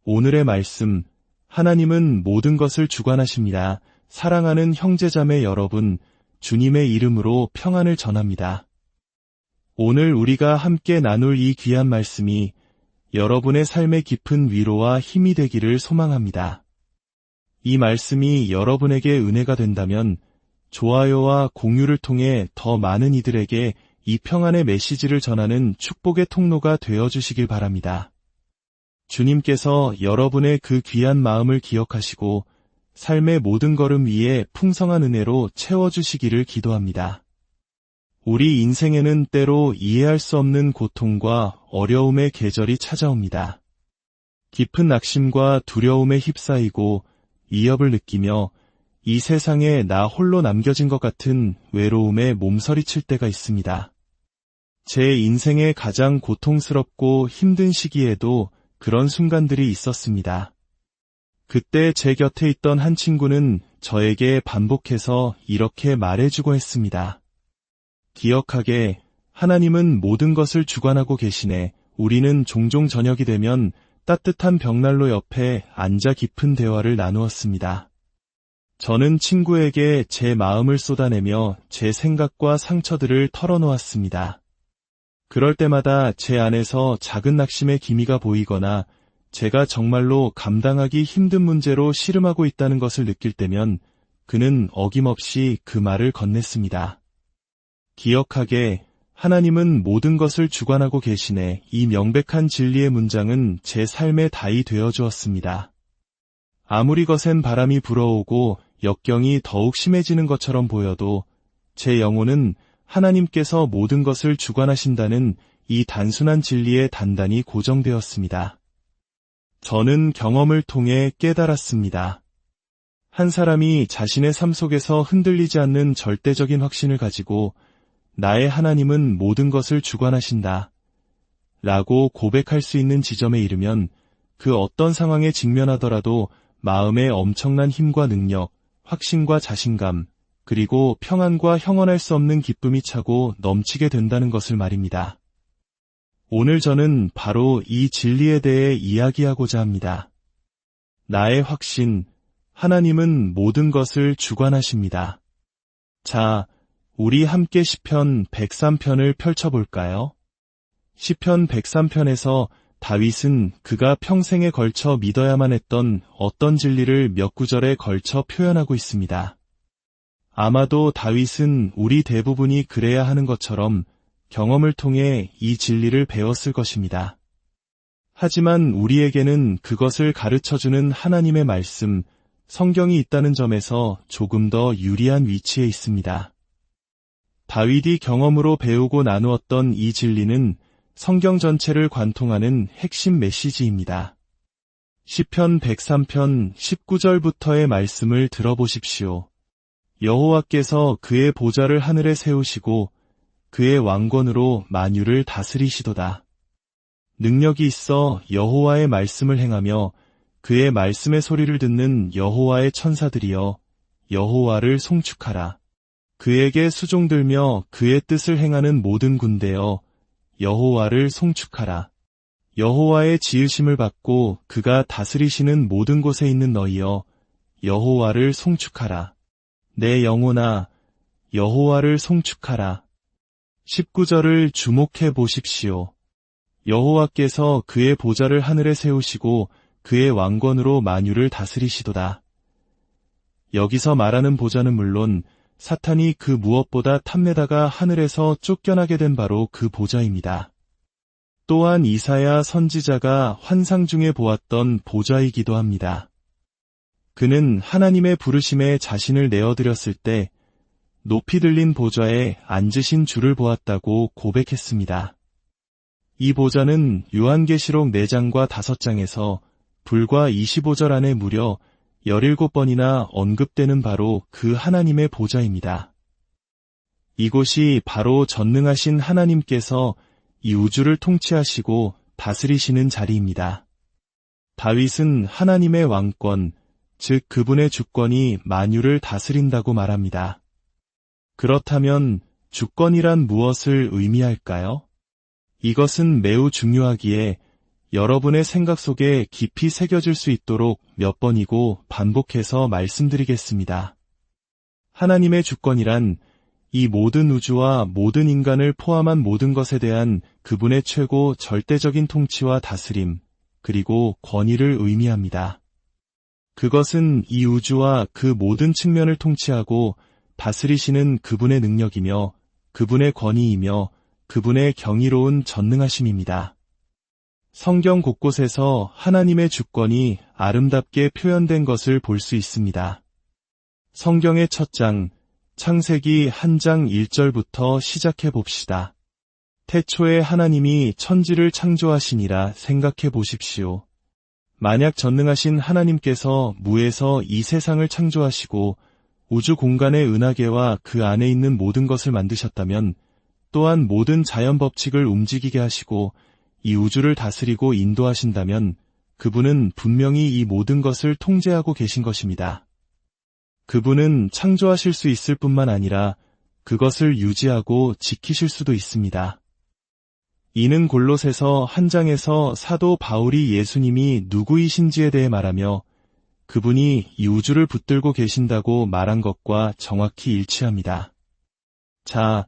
오늘의 말씀, 하나님은 모든 것을 주관하십니다. 사랑하는 형제자매 여러분, 주님의 이름으로 평안을 전합니다. 오늘 우리가 함께 나눌 이 귀한 말씀이 여러분의 삶의 깊은 위로와 힘이 되기를 소망합니다. 이 말씀이 여러분에게 은혜가 된다면 좋아요와 공유를 통해 더 많은 이들에게 이 평안의 메시지를 전하는 축복의 통로가 되어주시길 바랍니다. 주님께서 여러분의 그 귀한 마음을 기억하시고 삶의 모든 걸음 위에 풍성한 은혜로 채워주시기를 기도합니다. 우리 인생에는 때로 이해할 수 없는 고통과 어려움의 계절이 찾아옵니다. 깊은 낙심과 두려움에 휩싸이고 위협을 느끼며 이 세상에 나 홀로 남겨진 것 같은 외로움에 몸서리칠 때가 있습니다. 제 인생의 가장 고통스럽고 힘든 시기에도 그런 순간들이 있었습니다. 그때 제 곁에 있던 한 친구는 저에게 반복해서 이렇게 말해주고 했습니다. 기억하게, 하나님은 모든 것을 주관하고 계시네. 우리는 종종 저녁이 되면 따뜻한 벽난로 옆에 앉아 깊은 대화를 나누었습니다. 저는 친구에게 제 마음을 쏟아내며 제 생각과 상처들을 털어놓았습니다. 그럴 때마다 제 안에서 작은 낙심의 기미가 보이거나 제가 정말로 감당하기 힘든 문제로 씨름하고 있다는 것을 느낄 때면 그는 어김없이 그 말을 건넸습니다. 기억하게, 하나님은 모든 것을 주관하고 계시네. 이 명백한 진리의 문장은 제 삶의 다이 되어 주었습니다. 아무리 거센 바람이 불어오고 역경이 더욱 심해지는 것처럼 보여도 제 영혼은 하나님께서 모든 것을 주관하신다는 이 단순한 진리에 단단히 고정되었습니다. 저는 경험을 통해 깨달았습니다. 한 사람이 자신의 삶 속에서 흔들리지 않는 절대적인 확신을 가지고 나의 하나님은 모든 것을 주관하신다 라고 고백할 수 있는 지점에 이르면 그 어떤 상황에 직면하더라도 마음에 엄청난 힘과 능력, 확신과 자신감, 그리고 평안과 형언할 수 없는 기쁨이 차고 넘치게 된다는 것을 말입니다. 오늘 저는 바로 이 진리에 대해 이야기하고자 합니다. 나의 확신, 하나님은 모든 것을 주관하십니다. 자, 우리 함께 시편 103편을 펼쳐볼까요? 시편 103편에서 다윗은 그가 평생에 걸쳐 믿어야만 했던 어떤 진리를 몇 구절에 걸쳐 표현하고 있습니다. 아마도 다윗은 우리 대부분이 그래야 하는 것처럼 경험을 통해 이 진리를 배웠을 것입니다. 하지만 우리에게는 그것을 가르쳐주는 하나님의 말씀, 성경이 있다는 점에서 조금 더 유리한 위치에 있습니다. 다윗이 경험으로 배우고 나누었던 이 진리는 성경 전체를 관통하는 핵심 메시지입니다. 시편 103편 19절부터의 말씀을 들어보십시오. 여호와께서 그의 보좌를 하늘에 세우시고 그의 왕권으로 만유를 다스리시도다. 능력이 있어 여호와의 말씀을 행하며 그의 말씀의 소리를 듣는 여호와의 천사들이여 여호와를 송축하라. 그에게 수종들며 그의 뜻을 행하는 모든 군대여 여호와를 송축하라. 여호와의 지으심을 받고 그가 다스리시는 모든 곳에 있는 너희여 여호와를 송축하라. 내 영혼아 여호와를 송축하라. 19절을 주목해 보십시오. 여호와께서 그의 보좌를 하늘에 세우시고 그의 왕권으로 만유를 다스리시도다. 여기서 말하는 보좌는 물론 사탄이 그 무엇보다 탐내다가 하늘에서 쫓겨나게 된 바로 그 보좌입니다. 또한 이사야 선지자가 환상 중에 보았던 보좌이기도 합니다. 그는 하나님의 부르심에 자신을 내어드렸을 때 높이 들린 보좌에 앉으신 주를 보았다고 고백했습니다. 이 보좌는 요한계시록 4장과 5장에서 불과 25절 안에 무려 17번이나 언급되는 바로 그 하나님의 보좌입니다. 이곳이 바로 전능하신 하나님께서 이 우주를 통치하시고 다스리시는 자리입니다. 다윗은 하나님의 왕권, 즉 그분의 주권이 만유를 다스린다고 말합니다. 그렇다면 주권이란 무엇을 의미할까요? 이것은 매우 중요하기에 여러분의 생각 속에 깊이 새겨질 수 있도록 몇 번이고 반복해서 말씀드리겠습니다. 하나님의 주권이란 이 모든 우주와 모든 인간을 포함한 모든 것에 대한 그분의 최고 절대적인 통치와 다스림, 그리고 권위를 의미합니다. 그것은 이 우주와 그 모든 측면을 통치하고 다스리시는 그분의 능력이며 그분의 권위이며 그분의 경이로운 전능하심입니다. 성경 곳곳에서 하나님의 주권이 아름답게 표현된 것을 볼 수 있습니다. 성경의 첫 장, 창세기 1장 1절부터 시작해 봅시다. 태초에 하나님이 천지를 창조하시니라 생각해 보십시오. 만약 전능하신 하나님께서 무에서 이 세상을 창조하시고 우주 공간의 은하계와 그 안에 있는 모든 것을 만드셨다면 또한 모든 자연 법칙을 움직이게 하시고 이 우주를 다스리고 인도하신다면 그분은 분명히 이 모든 것을 통제하고 계신 것입니다. 그분은 창조하실 수 있을 뿐만 아니라 그것을 유지하고 지키실 수도 있습니다. 이는 골로새서 1장에서 사도 바울이 예수님이 누구이신지에 대해 말하며 그분이 이 우주를 붙들고 계신다고 말한 것과 정확히 일치합니다. 자,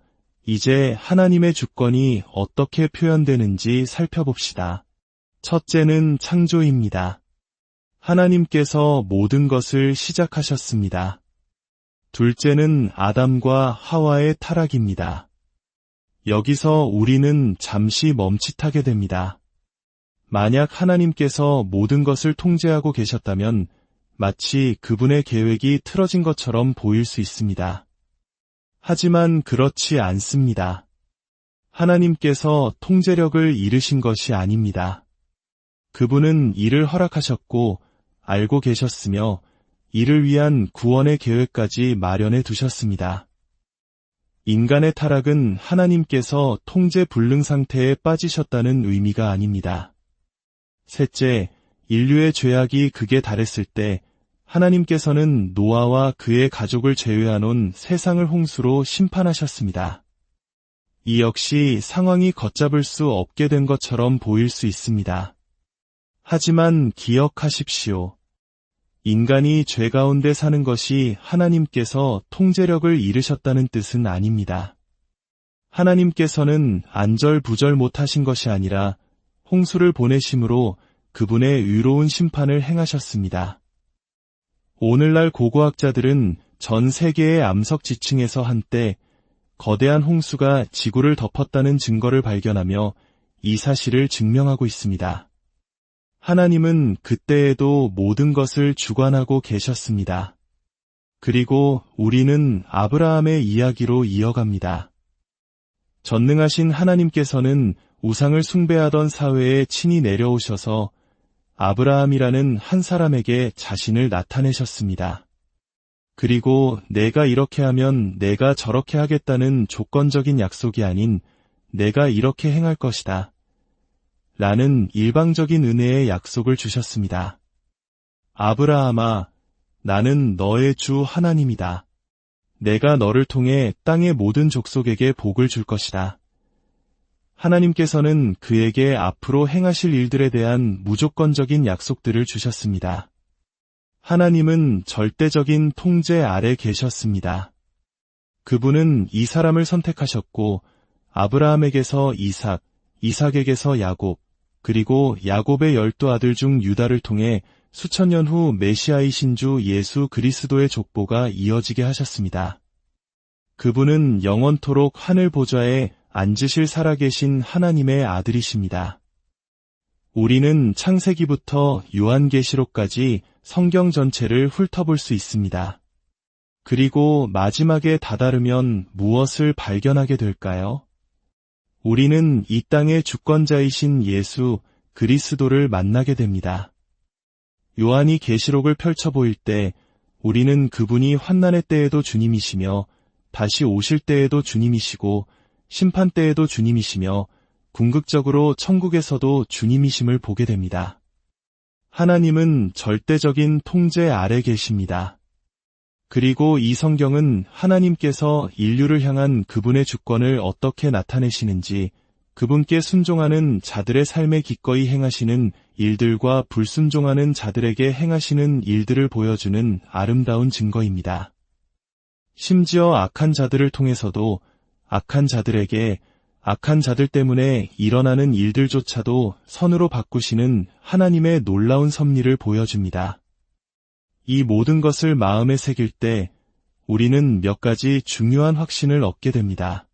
이제 하나님의 주권이 어떻게 표현되는지 살펴봅시다. 첫째는 창조입니다. 하나님께서 모든 것을 시작하셨습니다. 둘째는 아담과 하와의 타락입니다. 여기서 우리는 잠시 멈칫하게 됩니다. 만약 하나님께서 모든 것을 통제하고 계셨다면 마치 그분의 계획이 틀어진 것처럼 보일 수 있습니다. 하지만 그렇지 않습니다. 하나님께서 통제력을 잃으신 것이 아닙니다. 그분은 이를 허락하셨고 알고 계셨으며 이를 위한 구원의 계획까지 마련해 두셨습니다. 인간의 타락은 하나님께서 통제 불능 상태에 빠지셨다는 의미가 아닙니다. 셋째, 인류의 죄악이 극에 달했을 때 하나님께서는 노아와 그의 가족을 제외하놓은 세상을 홍수로 심판하셨습니다. 이 역시 상황이 걷잡을 수 없게 된 것처럼 보일 수 있습니다. 하지만 기억하십시오. 인간이 죄 가운데 사는 것이 하나님께서 통제력을 잃으셨다는 뜻은 아닙니다. 하나님께서는 안절부절 못하신 것이 아니라 홍수를 보내심으로 그분의 의로운 심판을 행하셨습니다. 오늘날 고고학자들은 전 세계의 암석 지층에서 한때 거대한 홍수가 지구를 덮었다는 증거를 발견하며 이 사실을 증명하고 있습니다. 하나님은 그때에도 모든 것을 주관하고 계셨습니다. 그리고 우리는 아브라함의 이야기로 이어갑니다. 전능하신 하나님께서는 우상을 숭배하던 사회에 친히 내려오셔서 아브라함이라는 한 사람에게 자신을 나타내셨습니다. 그리고 내가 이렇게 하면 내가 저렇게 하겠다는 조건적인 약속이 아닌 내가 이렇게 행할 것이다. 라는 일방적인 은혜의 약속을 주셨습니다. 아브라함아, 나는 너의 주 하나님이다. 내가 너를 통해 땅의 모든 족속에게 복을 줄 것이다. 하나님께서는 그에게 앞으로 행하실 일들에 대한 무조건적인 약속들을 주셨습니다. 하나님은 절대적인 통제 아래 계셨습니다. 그분은 이 사람을 선택하셨고 아브라함에게서 이삭, 이삭에게서 야곱, 그리고 야곱의 12아들 중 유다를 통해 수천 년 후 메시아이신 주 예수 그리스도의 족보가 이어지게 하셨습니다. 그분은 영원토록 하늘 보좌에 앉으실 살아계신 하나님의 아들이십니다. 우리는 창세기부터 요한계시록까지 성경 전체를 훑어볼 수 있습니다. 그리고 마지막에 다다르면 무엇을 발견하게 될까요? 우리는 이 땅의 주권자이신 예수 그리스도를 만나게 됩니다. 요한이 계시록을 펼쳐 보일 때 우리는 그분이 환난의 때에도 주님이시며 다시 오실 때에도 주님이시고 심판 때에도 주님이시며 궁극적으로 천국에서도 주님이심을 보게 됩니다. 하나님은 절대적인 통제 아래 계십니다. 그리고 이 성경은 하나님께서 인류를 향한 그분의 주권을 어떻게 나타내시는지, 그분께 순종하는 자들의 삶에 기꺼이 행하시는 일들과 불순종하는 자들에게 행하시는 일들을 보여주는 아름다운 증거입니다. 심지어 악한 자들을 통해서도 악한 자들에게 악한 자들 때문에 일어나는 일들조차도 선으로 바꾸시는 하나님의 놀라운 섭리를 보여줍니다. 이 모든 것을 마음에 새길 때 우리는 몇 가지 중요한 확신을 얻게 됩니다.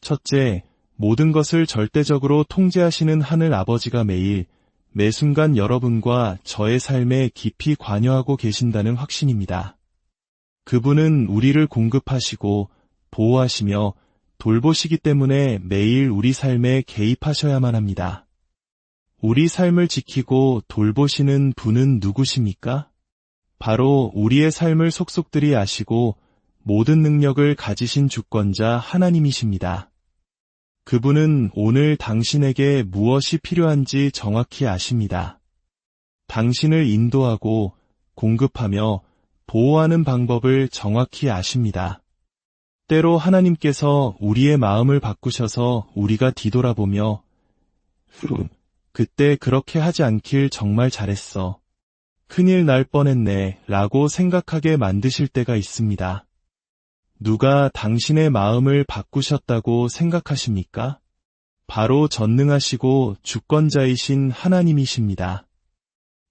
첫째, 모든 것을 절대적으로 통제하시는 하늘 아버지가 매일, 매 순간 여러분과 저의 삶에 깊이 관여하고 계신다는 확신입니다. 그분은 우리를 공급하시고 보호하시며 돌보시기 때문에 매일 우리 삶에 개입하셔야만 합니다. 우리 삶을 지키고 돌보시는 분은 누구십니까? 바로 우리의 삶을 속속들이 아시고 모든 능력을 가지신 주권자 하나님이십니다. 그분은 오늘 당신에게 무엇이 필요한지 정확히 아십니다. 당신을 인도하고 공급하며 보호하는 방법을 정확히 아십니다. 때로 하나님께서 우리의 마음을 바꾸셔서 우리가 뒤돌아보며 그때 그렇게 하지 않길 정말 잘했어. 큰일 날 뻔했네 라고 생각하게 만드실 때가 있습니다. 누가 당신의 마음을 바꾸셨다고 생각하십니까? 바로 전능하시고 주권자이신 하나님이십니다.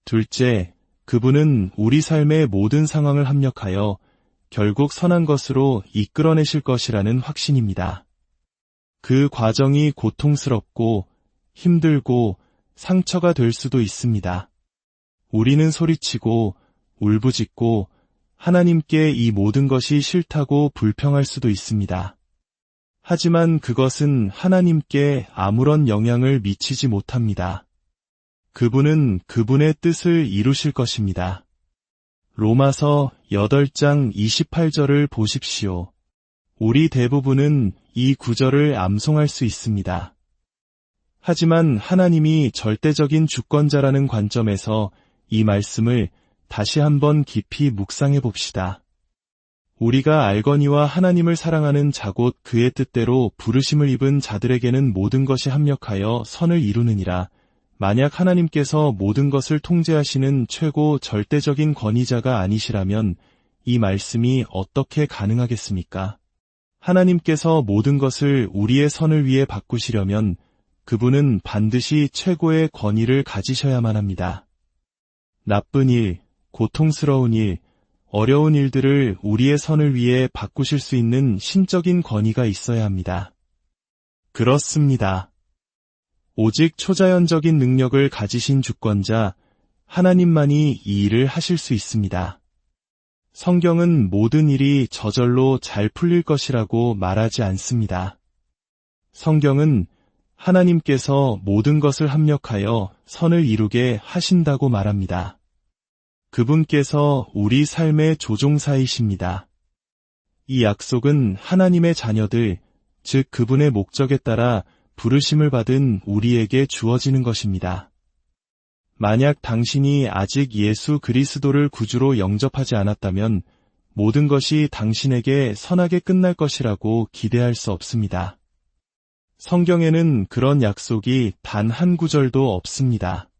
둘째, 그분은 우리 삶의 모든 상황을 합력하여 결국 선한 것으로 이끌어내실 것이라는 확신입니다. 그 과정이 고통스럽고 힘들고 상처가 될 수도 있습니다. 우리는 소리치고 울부짖고 하나님께 이 모든 것이 싫다고 불평할 수도 있습니다. 하지만 그것은 하나님께 아무런 영향을 미치지 못합니다. 그분은 그분의 뜻을 이루실 것입니다. 로마서 8장 28절을 보십시오. 우리 대부분은 이 구절을 암송할 수 있습니다. 하지만 하나님이 절대적인 주권자라는 관점에서 이 말씀을 다시 한번 깊이 묵상해 봅시다. 우리가 알거니와 하나님을 사랑하는 자곧 그의 뜻대로 부르심을 입은 자들에게는 모든 것이 합력하여 선을 이루느니라. 만약 하나님께서 모든 것을 통제하시는 최고 절대적인 권위자가 아니시라면 이 말씀이 어떻게 가능하겠습니까? 하나님께서 모든 것을 우리의 선을 위해 바꾸시려면 그분은 반드시 최고의 권위를 가지셔야만 합니다. 나쁜 일, 고통스러운 일, 어려운 일들을 우리의 선을 위해 바꾸실 수 있는 신적인 권위가 있어야 합니다. 그렇습니다. 오직 초자연적인 능력을 가지신 주권자 하나님만이 이 일을 하실 수 있습니다. 성경은 모든 일이 저절로 잘 풀릴 것이라고 말하지 않습니다. 성경은 하나님께서 모든 것을 합력하여 선을 이루게 하신다고 말합니다. 그분께서 우리 삶의 조종사이십니다. 이 약속은 하나님의 자녀들, 즉 그분의 목적에 따라 부르심을 받은 우리에게 주어지는 것입니다. 만약 당신이 아직 예수 그리스도를 구주로 영접하지 않았다면 모든 것이 당신에게 선하게 끝날 것이라고 기대할 수 없습니다. 성경에는 그런 약속이 단 한 구절도 없습니다.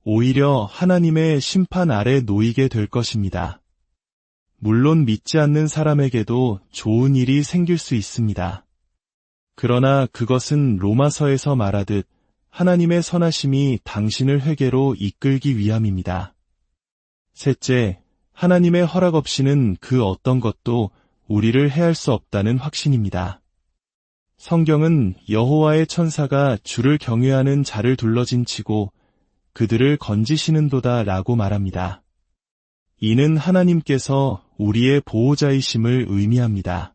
오히려 하나님의 심판 아래 놓이게 될 것입니다. 물론 믿지 않는 사람에게도 좋은 일이 생길 수 있습니다. 그러나 그것은 로마서에서 말하듯 하나님의 선하심이 당신을 회개로 이끌기 위함입니다. 셋째, 하나님의 허락 없이는 그 어떤 것도 우리를 해할 수 없다는 확신입니다. 성경은 여호와의 천사가 주를 경외하는 자를 둘러진치고 그들을 건지시는도다 라고 말합니다. 이는 하나님께서 우리의 보호자이심을 의미합니다.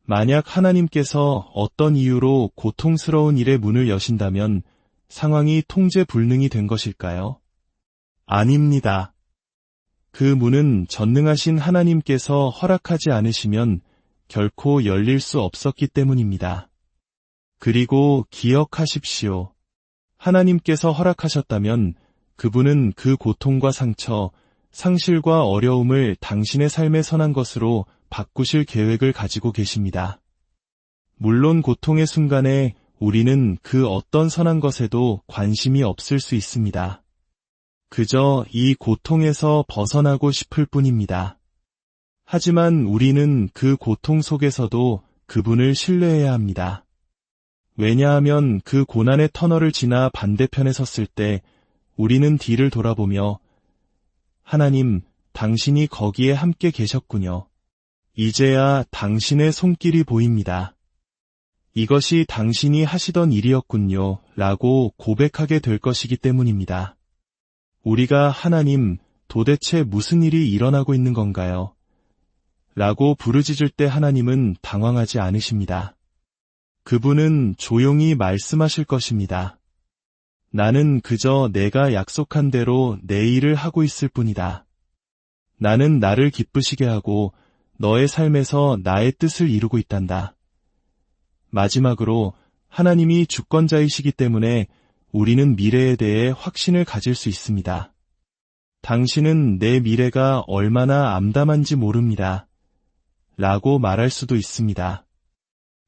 만약 하나님께서 어떤 이유로 고통스러운 일의 문을 여신다면 상황이 통제불능이 된 것일까요? 아닙니다. 그 문은 전능하신 하나님께서 허락하지 않으시면 결코 열릴 수 없었기 때문입니다. 그리고 기억하십시오. 하나님께서 허락하셨다면 그분은 그 고통과 상처, 상실과 어려움을 당신의 삶의 선한 것으로 바꾸실 계획을 가지고 계십니다. 물론 고통의 순간에 우리는 그 어떤 선한 것에도 관심이 없을 수 있습니다. 그저 이 고통에서 벗어나고 싶을 뿐입니다. 하지만 우리는 그 고통 속에서도 그분을 신뢰해야 합니다. 왜냐하면 그 고난의 터널을 지나 반대편에 섰을 때 우리는 뒤를 돌아보며 하나님, 당신이 거기에 함께 계셨군요. 이제야 당신의 손길이 보입니다. 이것이 당신이 하시던 일이었군요. 라고 고백하게 될 것이기 때문입니다. 우리가 하나님, 도대체 무슨 일이 일어나고 있는 건가요? 라고 부르짖을 때 하나님은 당황하지 않으십니다. 그분은 조용히 말씀하실 것입니다. 나는 그저 내가 약속한 대로 내 일을 하고 있을 뿐이다. 나는 나를 기쁘시게 하고 너의 삶에서 나의 뜻을 이루고 있단다. 마지막으로 하나님이 주권자이시기 때문에 우리는 미래에 대해 확신을 가질 수 있습니다. 당신은 내 미래가 얼마나 암담한지 모릅니다. 라고 말할 수도 있습니다.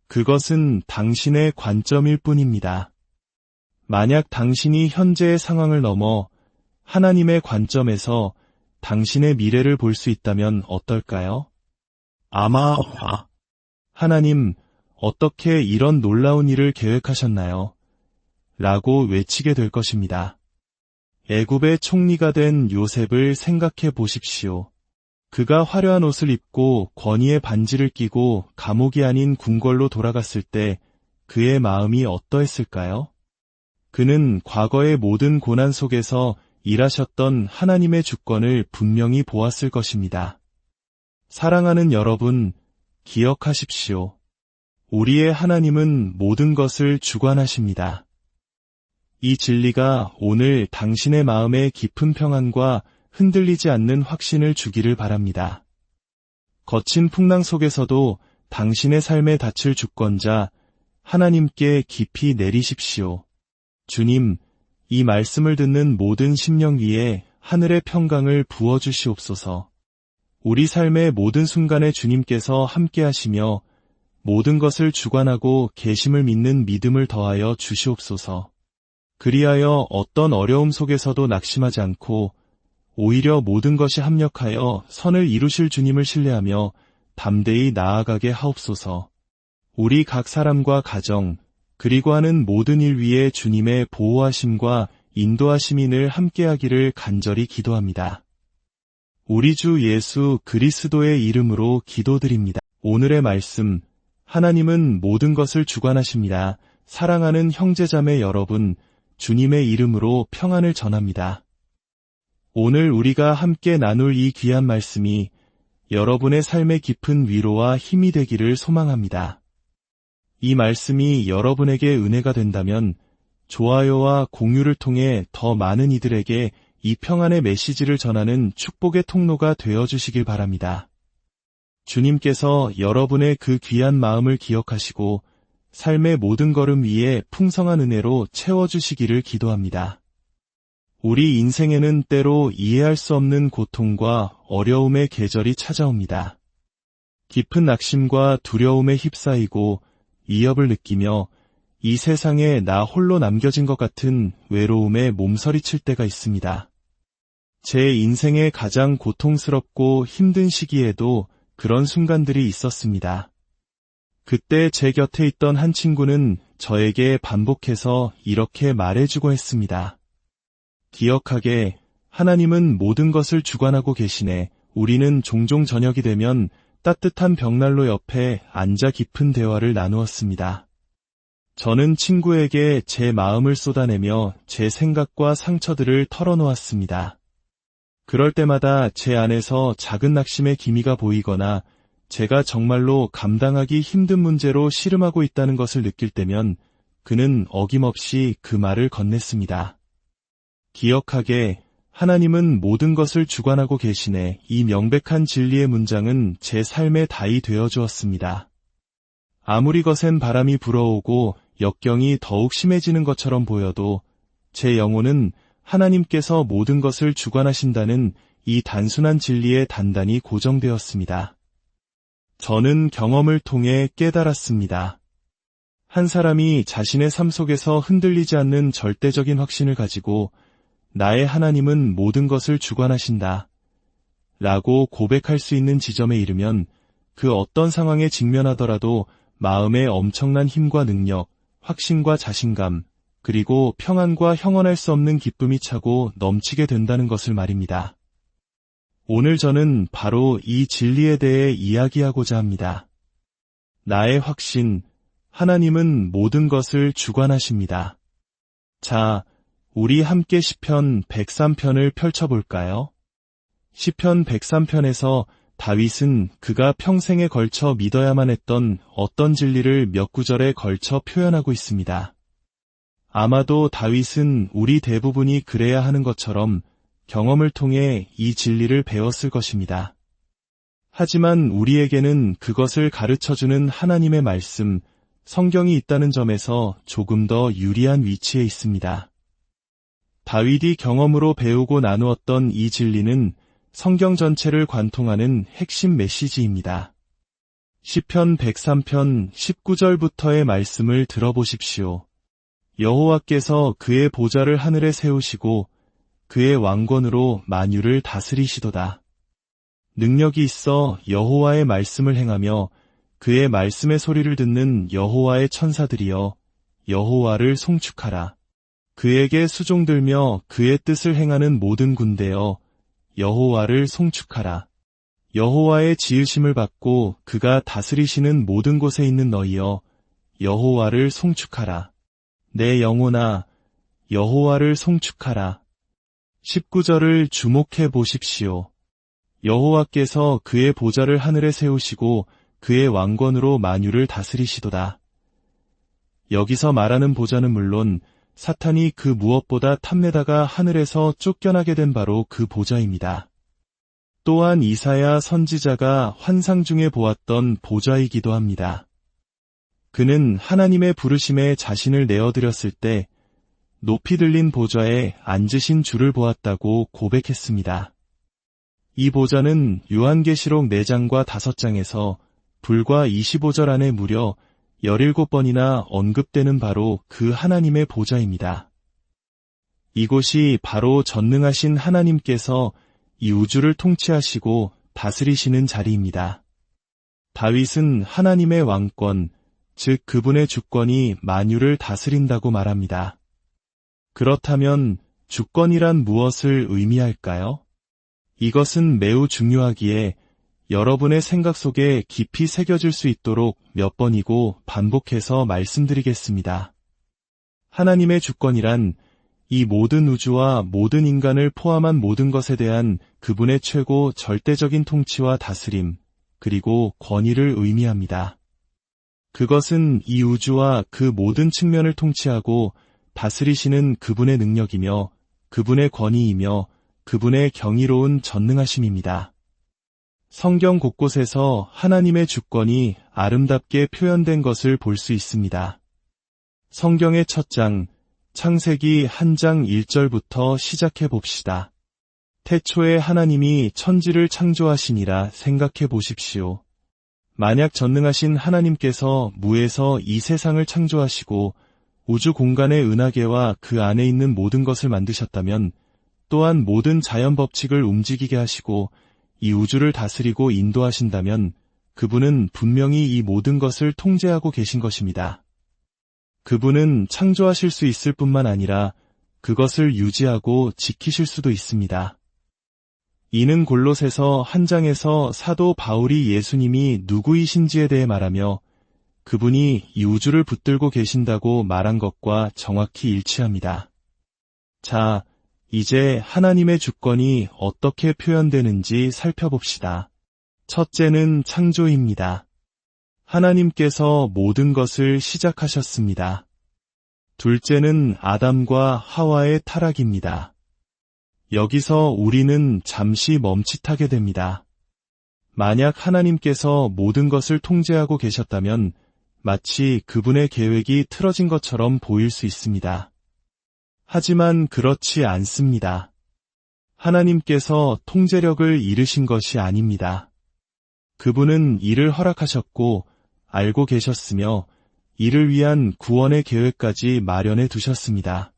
그것은 당신의 관점일 뿐입니다. 만약 당신이 현재의 상황을 넘어 하나님의 관점에서 당신의 미래를 볼 수 있다면 어떨까요? 아마 하나님, 어떻게 이런 놀라운 일을 계획하셨나요? 라고 외치게 될 것입니다. 애굽의 총리가 된 요셉을 생각해 보십시오. 그가 화려한 옷을 입고 권위의 반지를 끼고 감옥이 아닌 궁궐로 돌아갔을 때 그의 마음이 어떠했을까요? 그는 과거의 모든 고난 속에서 일하셨던 하나님의 주권을 분명히 보았을 것입니다. 사랑하는 여러분, 기억하십시오. 우리의 하나님은 모든 것을 주관하십니다. 이 진리가 오늘 당신의 마음에 깊은 평안과 흔들리지 않는 확신을 주기를 바랍니다. 거친 풍랑 속에서도 당신의 삶에 닿칠 주권자 하나님께 깊이 내리십시오. 주님, 이 말씀을 듣는 모든 심령 위에 하늘의 평강을 부어주시옵소서. 우리 삶의 모든 순간에 주님께서 함께하시며 모든 것을 주관하고 계심을 믿는 믿음을 더하여 주시옵소서. 그리하여 어떤 어려움 속에서도 낙심하지 않고 오히려 모든 것이 합력하여 선을 이루실 주님을 신뢰하며 담대히 나아가게 하옵소서. 우리 각 사람과 가정, 그리고 하는 모든 일 위에 주님의 보호하심과 인도하심이 늘 함께하기를 간절히 기도합니다. 우리 주 예수 그리스도의 이름으로 기도드립니다. 오늘의 말씀, 하나님은 모든 것을 주관하십니다. 사랑하는 형제자매 여러분, 주님의 이름으로 평안을 전합니다. 오늘 우리가 함께 나눌 이 귀한 말씀이 여러분의 삶의 깊은 위로와 힘이 되기를 소망합니다. 이 말씀이 여러분에게 은혜가 된다면 좋아요와 공유를 통해 더 많은 이들에게 이 평안의 메시지를 전하는 축복의 통로가 되어주시길 바랍니다. 주님께서 여러분의 그 귀한 마음을 기억하시고 삶의 모든 걸음 위에 풍성한 은혜로 채워주시기를 기도합니다. 우리 인생에는 때로 이해할 수 없는 고통과 어려움의 계절이 찾아옵니다. 깊은 낙심과 두려움에 휩싸이고 위협을 느끼며 이 세상에 나 홀로 남겨진 것 같은 외로움에 몸서리칠 때가 있습니다. 제 인생의 가장 고통스럽고 힘든 시기에도 그런 순간들이 있었습니다. 그때 제 곁에 있던 한 친구는 저에게 반복해서 이렇게 말해주고 했습니다. 기억하게, 하나님은 모든 것을 주관하고 계시네. 우리는 종종 저녁이 되면 따뜻한 벽난로 옆에 앉아 깊은 대화를 나누었습니다. 저는 친구에게 제 마음을 쏟아내며 제 생각과 상처들을 털어놓았습니다. 그럴 때마다 제 안에서 작은 낙심의 기미가 보이거나 제가 정말로 감당하기 힘든 문제로 씨름하고 있다는 것을 느낄 때면 그는 어김없이 그 말을 건넸습니다. 기억하게, 하나님은 모든 것을 주관하고 계시네. 이 명백한 진리의 문장은 제 삶의 답이 되어 주었습니다. 아무리 거센 바람이 불어오고 역경이 더욱 심해지는 것처럼 보여도 제 영혼은 하나님께서 모든 것을 주관하신다는 이 단순한 진리에 단단히 고정되었습니다. 저는 경험을 통해 깨달았습니다. 한 사람이 자신의 삶 속에서 흔들리지 않는 절대적인 확신을 가지고 나의 하나님은 모든 것을 주관하신다 라고 고백할 수 있는 지점에 이르면 그 어떤 상황에 직면하더라도 마음에 엄청난 힘과 능력, 확신과 자신감, 그리고 평안과 형언할 수 없는 기쁨이 차고 넘치게 된다는 것을 말입니다. 오늘 저는 바로 이 진리에 대해 이야기하고자 합니다. 나의 확신, 하나님은 모든 것을 주관하십니다. 자, 우리 함께 시편 103편을 펼쳐볼까요? 시편 103편에서 다윗은 그가 평생에 걸쳐 믿어야만 했던 어떤 진리를 몇 구절에 걸쳐 표현하고 있습니다. 아마도 다윗은 우리 대부분이 그래야 하는 것처럼 경험을 통해 이 진리를 배웠을 것입니다. 하지만 우리에게는 그것을 가르쳐주는 하나님의 말씀, 성경이 있다는 점에서 조금 더 유리한 위치에 있습니다. 다윗이 경험으로 배우고 나누었던 이 진리는 성경 전체를 관통하는 핵심 메시지입니다. 시편 103편 19절부터의 말씀을 들어보십시오. 여호와께서 그의 보좌를 하늘에 세우시고 그의 왕권으로 만유를 다스리시도다. 능력이 있어 여호와의 말씀을 행하며 그의 말씀의 소리를 듣는 여호와의 천사들이여 여호와를 송축하라. 그에게 수종들며 그의 뜻을 행하는 모든 군대여 여호와를 송축하라. 여호와의 지으심을 받고 그가 다스리시는 모든 곳에 있는 너희여 여호와를 송축하라. 내 영혼아 여호와를 송축하라. 19절을 주목해 보십시오. 여호와께서 그의 보좌를 하늘에 세우시고 그의 왕권으로 만유를 다스리시도다. 여기서 말하는 보좌는 물론 사탄이 그 무엇보다 탐내다가 하늘에서 쫓겨나게 된 바로 그 보좌입니다. 또한 이사야 선지자가 환상 중에 보았던 보좌이기도 합니다. 그는 하나님의 부르심에 자신을 내어드렸을 때 높이 들린 보좌에 앉으신 주를 보았다고 고백했습니다. 이 보좌는 요한계시록 4장과 5장에서 불과 25절 안에 무려 17번이나 언급되는 바로 그 하나님의 보좌입니다. 이곳이 바로 전능하신 하나님께서 이 우주를 통치하시고 다스리시는 자리입니다. 다윗은 하나님의 왕권, 즉 그분의 주권이 만유를 다스린다고 말합니다. 그렇다면 주권이란 무엇을 의미할까요? 이것은 매우 중요하기에 여러분의 생각 속에 깊이 새겨질 수 있도록 몇 번이고 반복해서 말씀드리겠습니다. 하나님의 주권이란 이 모든 우주와 모든 인간을 포함한 모든 것에 대한 그분의 최고 절대적인 통치와 다스림, 그리고 권위를 의미합니다. 그것은 이 우주와 그 모든 측면을 통치하고 다스리시는 그분의 능력이며 그분의 권위이며 그분의 경이로운 전능하심입니다. 성경 곳곳에서 하나님의 주권이 아름답게 표현된 것을 볼 수 있습니다. 성경의 첫 장, 창세기 1장 1절부터 시작해 봅시다. 태초에 하나님이 천지를 창조하시니라 생각해 보십시오. 만약 전능하신 하나님께서 무에서 이 세상을 창조하시고 우주 공간의 은하계와 그 안에 있는 모든 것을 만드셨다면 또한 모든 자연 법칙을 움직이게 하시고 이 우주를 다스리고 인도하신다면 그분은 분명히 이 모든 것을 통제하고 계신 것입니다. 그분은 창조하실 수 있을 뿐만 아니라 그것을 유지하고 지키실 수도 있습니다. 이는 골로새서 1장에서 사도 바울이 예수님이 누구이신지에 대해 말하며 그분이 이 우주를 붙들고 계신다고 말한 것과 정확히 일치합니다. 자, 이제 하나님의 주권이 어떻게 표현되는지 살펴봅시다. 첫째는 창조입니다. 하나님께서 모든 것을 시작하셨습니다. 둘째는 아담과 하와의 타락입니다. 여기서 우리는 잠시 멈칫하게 됩니다. 만약 하나님께서 모든 것을 통제하고 계셨다면 마치 그분의 계획이 틀어진 것처럼 보일 수 있습니다. 하지만 그렇지 않습니다. 하나님께서 통제력을 잃으신 것이 아닙니다. 그분은 이를 허락하셨고 알고 계셨으며 이를 위한 구원의 계획까지 마련해 두셨습니다.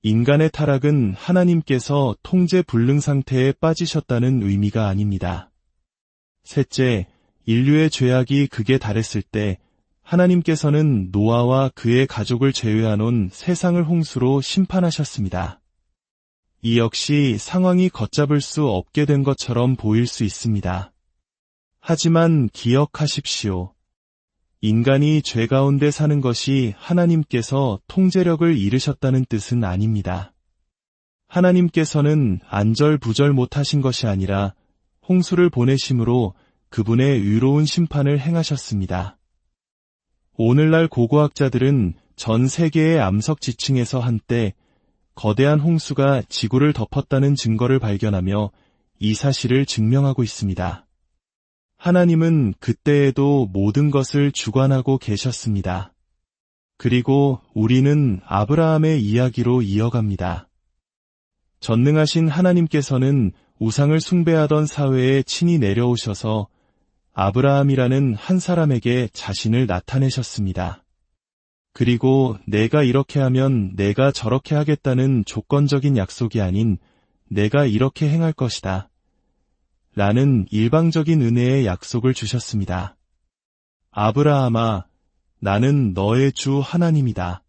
인간의 타락은 하나님께서 통제 불능 상태에 빠지셨다는 의미가 아닙니다. 셋째, 인류의 죄악이 극에 달했을 때 하나님께서는 노아와 그의 가족을 제외한 세상을 홍수로 심판하셨습니다. 이 역시 상황이 걷잡을 수 없게 된 것처럼 보일 수 있습니다. 하지만 기억하십시오. 인간이 죄 가운데 사는 것이 하나님께서 통제력을 잃으셨다는 뜻은 아닙니다. 하나님께서는 안절부절 못하신 것이 아니라 홍수를 보내심으로 그분의 의로운 심판을 행하셨습니다. 오늘날 고고학자들은 전 세계의 암석 지층에서 한때 거대한 홍수가 지구를 덮었다는 증거를 발견하며 이 사실을 증명하고 있습니다. 하나님은 그때에도 모든 것을 주관하고 계셨습니다. 그리고 우리는 아브라함의 이야기로 이어갑니다. 전능하신 하나님께서는 우상을 숭배하던 사회에 친히 내려오셔서 아브라함이라는 한 사람에게 자신을 나타내셨습니다. 그리고 내가 이렇게 하면 내가 저렇게 하겠다는 조건적인 약속이 아닌 내가 이렇게 행할 것이다. 라는 일방적인 은혜의 약속을 주셨습니다. 아브라함아, 나는 너의 주 하나님이다.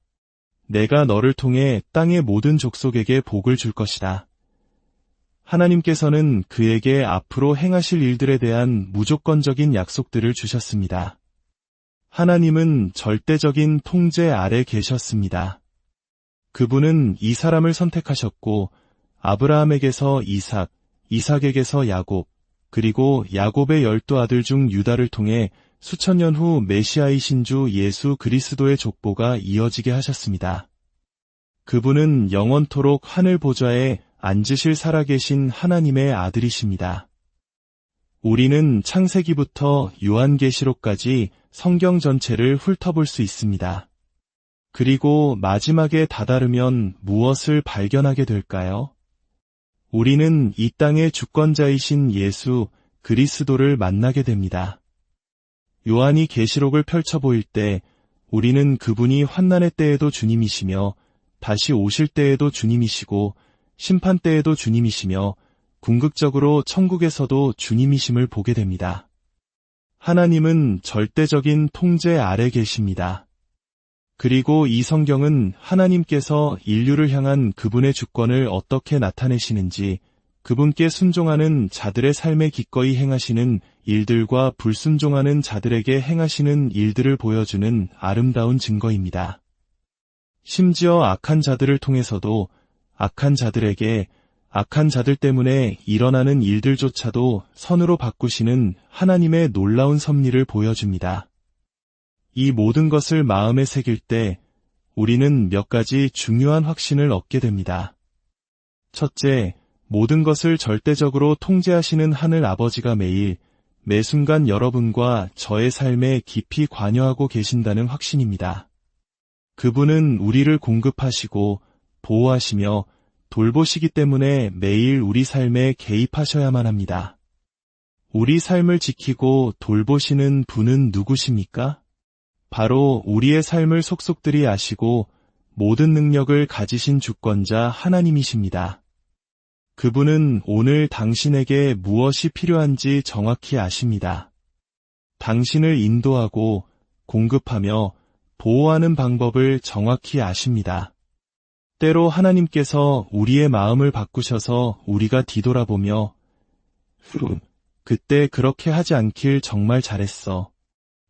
내가 너를 통해 땅의 모든 족속에게 복을 줄 것이다. 하나님께서는 그에게 앞으로 행하실 일들에 대한 무조건적인 약속들을 주셨습니다. 하나님은 절대적인 통제 아래 계셨습니다. 그분은 이 사람을 선택하셨고 아브라함에게서 이삭, 이삭에게서 야곱, 그리고 야곱의 12 아들 중 유다를 통해 수천 년 후 메시아이신 주 예수 그리스도의 족보가 이어지게 하셨습니다. 그분은 영원토록 하늘 보좌에 앉으실 살아계신 하나님의 아들이십니다. 우리는 창세기부터 요한계시록까지 성경 전체를 훑어볼 수 있습니다. 그리고 마지막에 다다르면 무엇을 발견하게 될까요? 우리는 이 땅의 주권자이신 예수 그리스도를 만나게 됩니다. 요한이 계시록을 펼쳐 보일 때 우리는 그분이 환난의 때에도 주님이시며 다시 오실 때에도 주님이시고 심판 때에도 주님이시며 궁극적으로 천국에서도 주님이심을 보게 됩니다. 하나님은 절대적인 통제 아래 계십니다. 그리고 이 성경은 하나님께서 인류를 향한 그분의 주권을 어떻게 나타내시는지, 그분께 순종하는 자들의 삶에 기꺼이 행하시는 일들과 불순종하는 자들에게 행하시는 일들을 보여주는 아름다운 증거입니다. 심지어 악한 자들을 통해서도 악한 자들에게 악한 자들 때문에 일어나는 일들조차도 선으로 바꾸시는 하나님의 놀라운 섭리를 보여줍니다. 이 모든 것을 마음에 새길 때 우리는 몇 가지 중요한 확신을 얻게 됩니다. 첫째, 모든 것을 절대적으로 통제하시는 하늘 아버지가 매일, 매 순간 여러분과 저의 삶에 깊이 관여하고 계신다는 확신입니다. 그분은 우리를 공급하시고 보호하시며 돌보시기 때문에 매일 우리 삶에 개입하셔야만 합니다. 우리 삶을 지키고 돌보시는 분은 누구십니까? 바로 우리의 삶을 속속들이 아시고 모든 능력을 가지신 주권자 하나님이십니다. 그분은 오늘 당신에게 무엇이 필요한지 정확히 아십니다. 당신을 인도하고 공급하며 보호하는 방법을 정확히 아십니다. 때로 하나님께서 우리의 마음을 바꾸셔서 우리가 뒤돌아보며 그때 그렇게 하지 않길 정말 잘했어.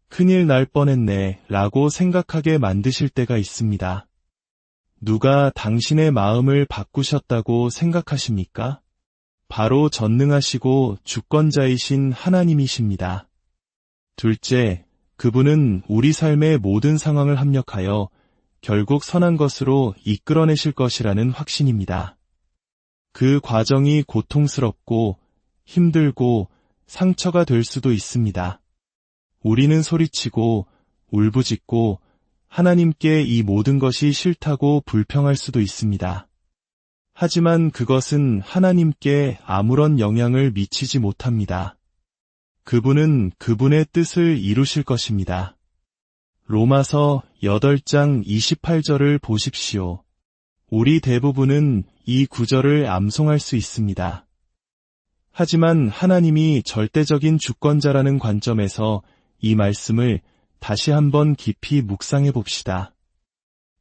큰일 날 뻔했네 라고 생각하게 만드실 때가 있습니다. 누가 당신의 마음을 바꾸셨다고 생각하십니까? 바로 전능하시고 주권자이신 하나님이십니다. 둘째, 그분은 우리 삶의 모든 상황을 합력하여 결국 선한 것으로 이끌어내실 것이라는 확신입니다. 그 과정이 고통스럽고 힘들고 상처가 될 수도 있습니다. 우리는 소리치고 울부짖고 하나님께 이 모든 것이 싫다고 불평할 수도 있습니다. 하지만 그것은 하나님께 아무런 영향을 미치지 못합니다. 그분은 그분의 뜻을 이루실 것입니다. 로마서 8장 28절을 보십시오. 우리 대부분은 이 구절을 암송할 수 있습니다. 하지만 하나님이 절대적인 주권자라는 관점에서 이 말씀을 다시 한번 깊이 묵상해 봅시다.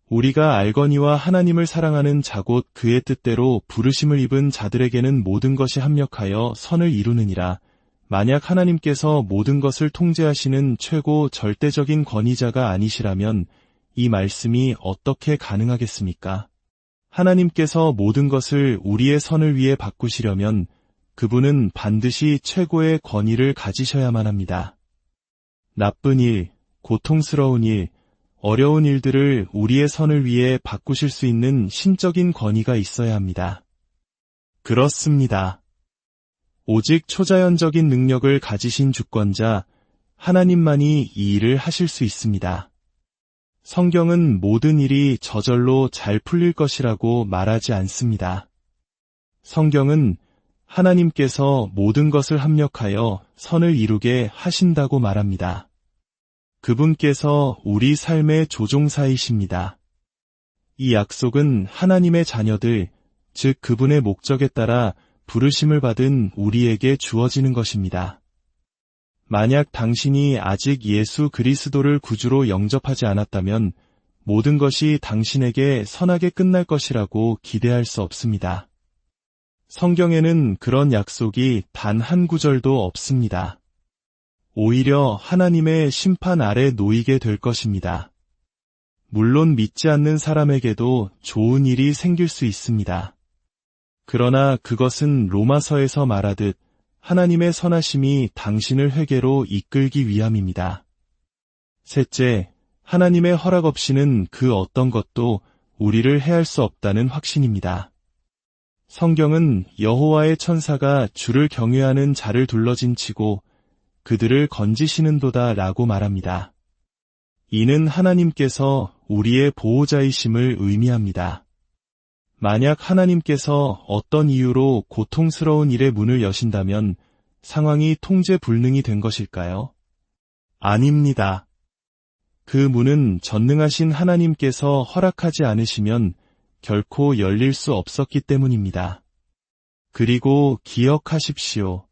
우리가 알거니와 하나님을 사랑하는 자 곧 그의 뜻대로 부르심을 입은 자들에게는 모든 것이 합력하여 선을 이루느니라. 만약 하나님께서 모든 것을 통제하시는 최고 절대적인 권위자가 아니시라면 이 말씀이 어떻게 가능하겠습니까? 하나님께서 모든 것을 우리의 선을 위해 바꾸시려면 그분은 반드시 최고의 권위를 가지셔야만 합니다. 나쁜 일, 고통스러운 일, 어려운 일들을 우리의 선을 위해 바꾸실 수 있는 신적인 권위가 있어야 합니다. 그렇습니다. 오직 초자연적인 능력을 가지신 주권자, 하나님만이 이 일을 하실 수 있습니다. 성경은 모든 일이 저절로 잘 풀릴 것이라고 말하지 않습니다. 성경은 하나님께서 모든 것을 합력하여 선을 이루게 하신다고 말합니다. 그분께서 우리 삶의 조종사이십니다. 이 약속은 하나님의 자녀들, 즉 그분의 목적에 따라 부르심을 받은 우리에게 주어지는 것입니다. 만약 당신이 아직 예수 그리스도를 구주로 영접하지 않았다면 모든 것이 당신에게 선하게 끝날 것이라고 기대할 수 없습니다. 성경에는 그런 약속이 단 한 구절도 없습니다. 오히려 하나님의 심판 아래 놓이게 될 것입니다. 물론 믿지 않는 사람에게도 좋은 일이 생길 수 있습니다. 그러나 그것은 로마서에서 말하듯 하나님의 선하심이 당신을 회개로 이끌기 위함입니다. 셋째, 하나님의 허락 없이는 그 어떤 것도 우리를 해할 수 없다는 확신입니다. 성경은 여호와의 천사가 주를 경외하는 자를 둘러진 치고 그들을 건지시는도다 라고 말합니다. 이는 하나님께서 우리의 보호자이심을 의미합니다. 만약 하나님께서 어떤 이유로 고통스러운 일의 문을 여신다면 상황이 통제 불능이 된 것일까요? 아닙니다. 그 문은 전능하신 하나님께서 허락하지 않으시면 결코 열릴 수 없었기 때문입니다. 그리고 기억하십시오.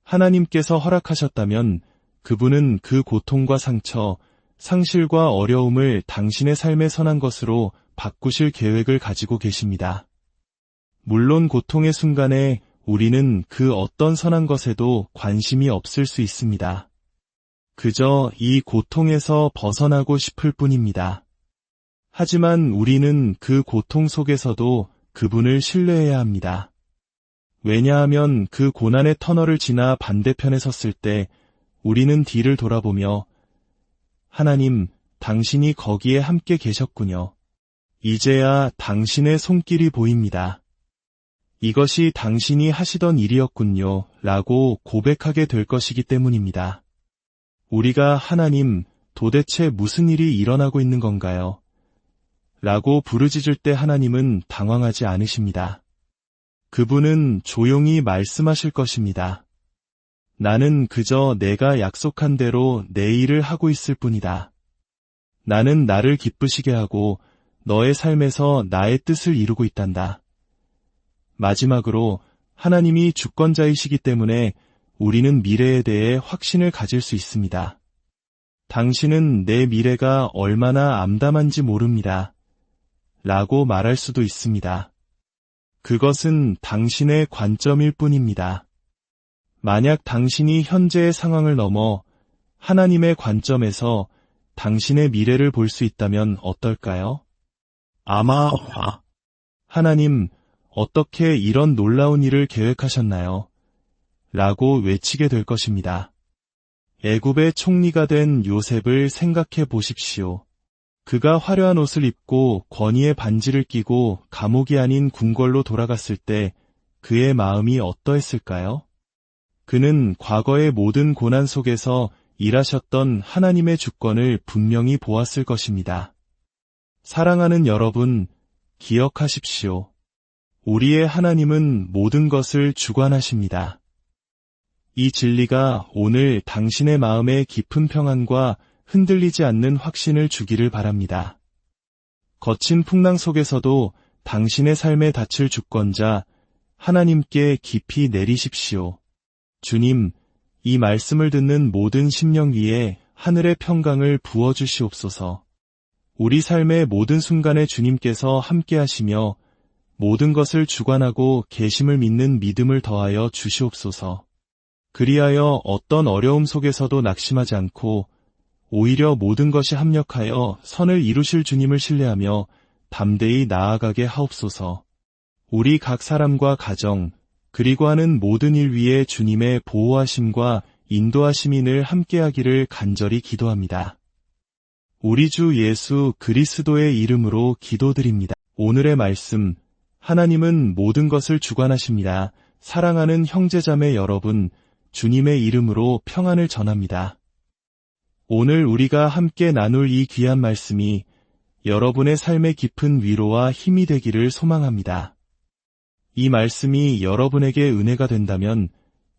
하나님께서 허락하셨다면 그분은 그 고통과 상처, 상실과 어려움을 당신의 삶의 선한 것으로 바꾸실 계획을 가지고 계십니다. 물론 고통의 순간에 우리는 그 어떤 선한 것에도 관심이 없을 수 있습니다. 그저 이 고통에서 벗어나고 싶을 뿐입니다. 하지만 우리는 그 고통 속에서도 그분을 신뢰해야 합니다. 왜냐하면 그 고난의 터널을 지나 반대편에 섰을 때 우리는 뒤를 돌아보며 하나님, 당신이 거기에 함께 계셨군요. 이제야 당신의 손길이 보입니다. 이것이 당신이 하시던 일이었군요. 라고 고백하게 될 것이기 때문입니다. 우리가 하나님, 도대체 무슨 일이 일어나고 있는 건가요? 라고 부르짖을 때 하나님은 당황하지 않으십니다. 그분은 조용히 말씀하실 것입니다. 나는 그저 내가 약속한 대로 내 일을 하고 있을 뿐이다. 나는 나를 기쁘시게 하고 너의 삶에서 나의 뜻을 이루고 있단다. 마지막으로 하나님이 주권자이시기 때문에 우리는 미래에 대해 확신을 가질 수 있습니다. 당신은 내 미래가 얼마나 암담한지 모릅니다. 라고 말할 수도 있습니다. 그것은 당신의 관점일 뿐입니다. 만약 당신이 현재의 상황을 넘어 하나님의 관점에서 당신의 미래를 볼 수 있다면 어떨까요? 아마 하나님, 어떻게 이런 놀라운 일을 계획하셨나요? 라고 외치게 될 것입니다. 애굽의 총리가 된 요셉을 생각해 보십시오. 그가 화려한 옷을 입고 권위의 반지를 끼고 감옥이 아닌 궁궐로 돌아갔을 때 그의 마음이 어떠했을까요? 그는 과거의 모든 고난 속에서 일하셨던 하나님의 주권을 분명히 보았을 것입니다. 사랑하는 여러분, 기억하십시오. 우리의 하나님은 모든 것을 주관하십니다. 이 진리가 오늘 당신의 마음에 깊은 평안과 흔들리지 않는 확신을 주기를 바랍니다. 거친 풍랑 속에서도 당신의 삶의 닻을 주권자 하나님께 깊이 내리십시오. 주님, 이 말씀을 듣는 모든 심령 위에 하늘의 평강을 부어주시옵소서. 우리 삶의 모든 순간에 주님께서 함께하시며 모든 것을 주관하고 계심을 믿는 믿음을 더하여 주시옵소서. 그리하여 어떤 어려움 속에서도 낙심하지 않고 오히려 모든 것이 합력하여 선을 이루실 주님을 신뢰하며 담대히 나아가게 하옵소서. 우리 각 사람과 가정, 그리고 하는 모든 일 위에 주님의 보호하심과 인도하심이 늘 함께하기를 간절히 기도합니다. 우리 주 예수 그리스도의 이름으로 기도드립니다. 오늘의 말씀, 하나님은 모든 것을 주관하십니다. 사랑하는 형제자매 여러분, 주님의 이름으로 평안을 전합니다. 오늘 우리가 함께 나눌 이 귀한 말씀이 여러분의 삶의 깊은 위로와 힘이 되기를 소망합니다. 이 말씀이 여러분에게 은혜가 된다면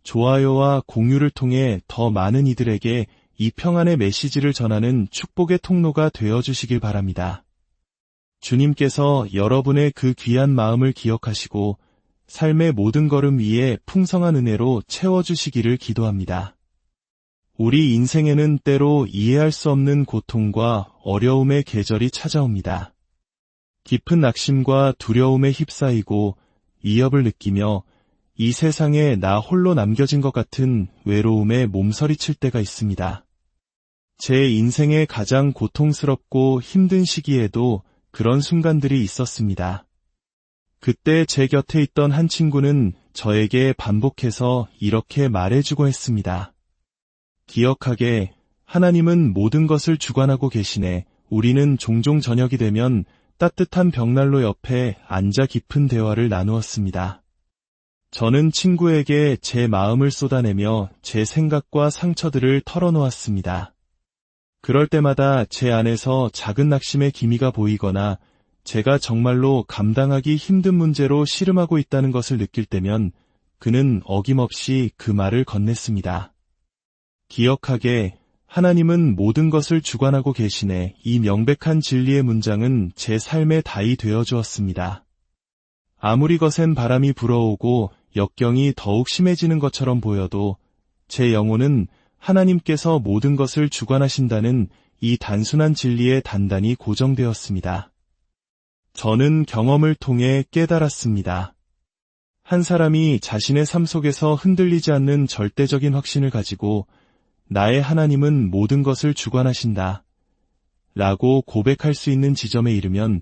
좋아요와 공유를 통해 더 많은 이들에게 이 평안의 메시지를 전하는 축복의 통로가 되어주시길 바랍니다. 주님께서 여러분의 그 귀한 마음을 기억하시고 삶의 모든 걸음 위에 풍성한 은혜로 채워주시기를 기도합니다. 우리 인생에는 때로 이해할 수 없는 고통과 어려움의 계절이 찾아옵니다. 깊은 낙심과 두려움에 휩싸이고 위협을 느끼며 이 세상에 나 홀로 남겨진 것 같은 외로움에 몸서리칠 때가 있습니다. 제 인생의 가장 고통스럽고 힘든 시기에도 그런 순간들이 있었습니다. 그때 제 곁에 있던 한 친구는 저에게 반복해서 이렇게 말해주고 했습니다. 기억하게, 하나님은 모든 것을 주관하고 계시네. 우리는 종종 저녁이 되면 따뜻한 벽난로 옆에 앉아 깊은 대화를 나누었습니다. 저는 친구에게 제 마음을 쏟아내며 제 생각과 상처들을 털어놓았습니다. 그럴 때마다 제 안에서 작은 낙심의 기미가 보이거나 제가 정말로 감당하기 힘든 문제로 씨름하고 있다는 것을 느낄 때면 그는 어김없이 그 말을 건넸습니다. 기억하게, 하나님은 모든 것을 주관하고 계시네. 이 명백한 진리의 문장은 제 삶의 답이 되어 주었습니다. 아무리 거센 바람이 불어오고 역경이 더욱 심해지는 것처럼 보여도 제 영혼은 하나님께서 모든 것을 주관하신다는 이 단순한 진리에 단단히 고정되었습니다. 저는 경험을 통해 깨달았습니다. 한 사람이 자신의 삶 속에서 흔들리지 않는 절대적인 확신을 가지고 나의 하나님은 모든 것을 주관하신다 라고 고백할 수 있는 지점에 이르면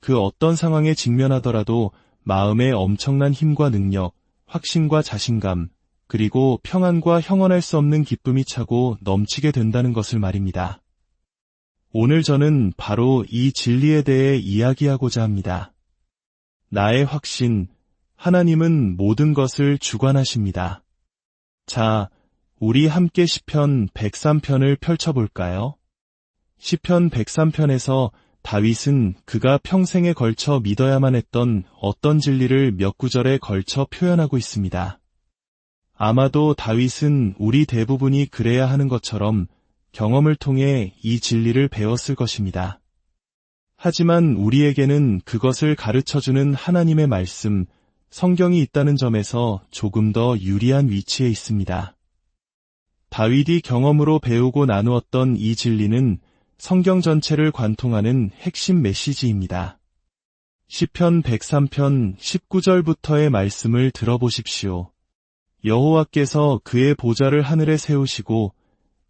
그 어떤 상황에 직면하더라도 마음에 엄청난 힘과 능력, 확신과 자신감, 그리고 평안과 형언할 수 없는 기쁨이 차고 넘치게 된다는 것을 말입니다. 오늘 저는 바로 이 진리에 대해 이야기하고자 합니다. 나의 확신, 하나님은 모든 것을 주관하십니다. 자, 우리 함께 시편 103편을 펼쳐볼까요? 시편 103편에서 다윗은 그가 평생에 걸쳐 믿어야만 했던 어떤 진리를 몇 구절에 걸쳐 표현하고 있습니다. 아마도 다윗은 우리 대부분이 그래야 하는 것처럼 경험을 통해 이 진리를 배웠을 것입니다. 하지만 우리에게는 그것을 가르쳐주는 하나님의 말씀, 성경이 있다는 점에서 조금 더 유리한 위치에 있습니다. 다윗이 경험으로 배우고 나누었던 이 진리는 성경 전체를 관통하는 핵심 메시지입니다. 시편 103편 19절부터의 말씀을 들어보십시오. 여호와께서 그의 보좌를 하늘에 세우시고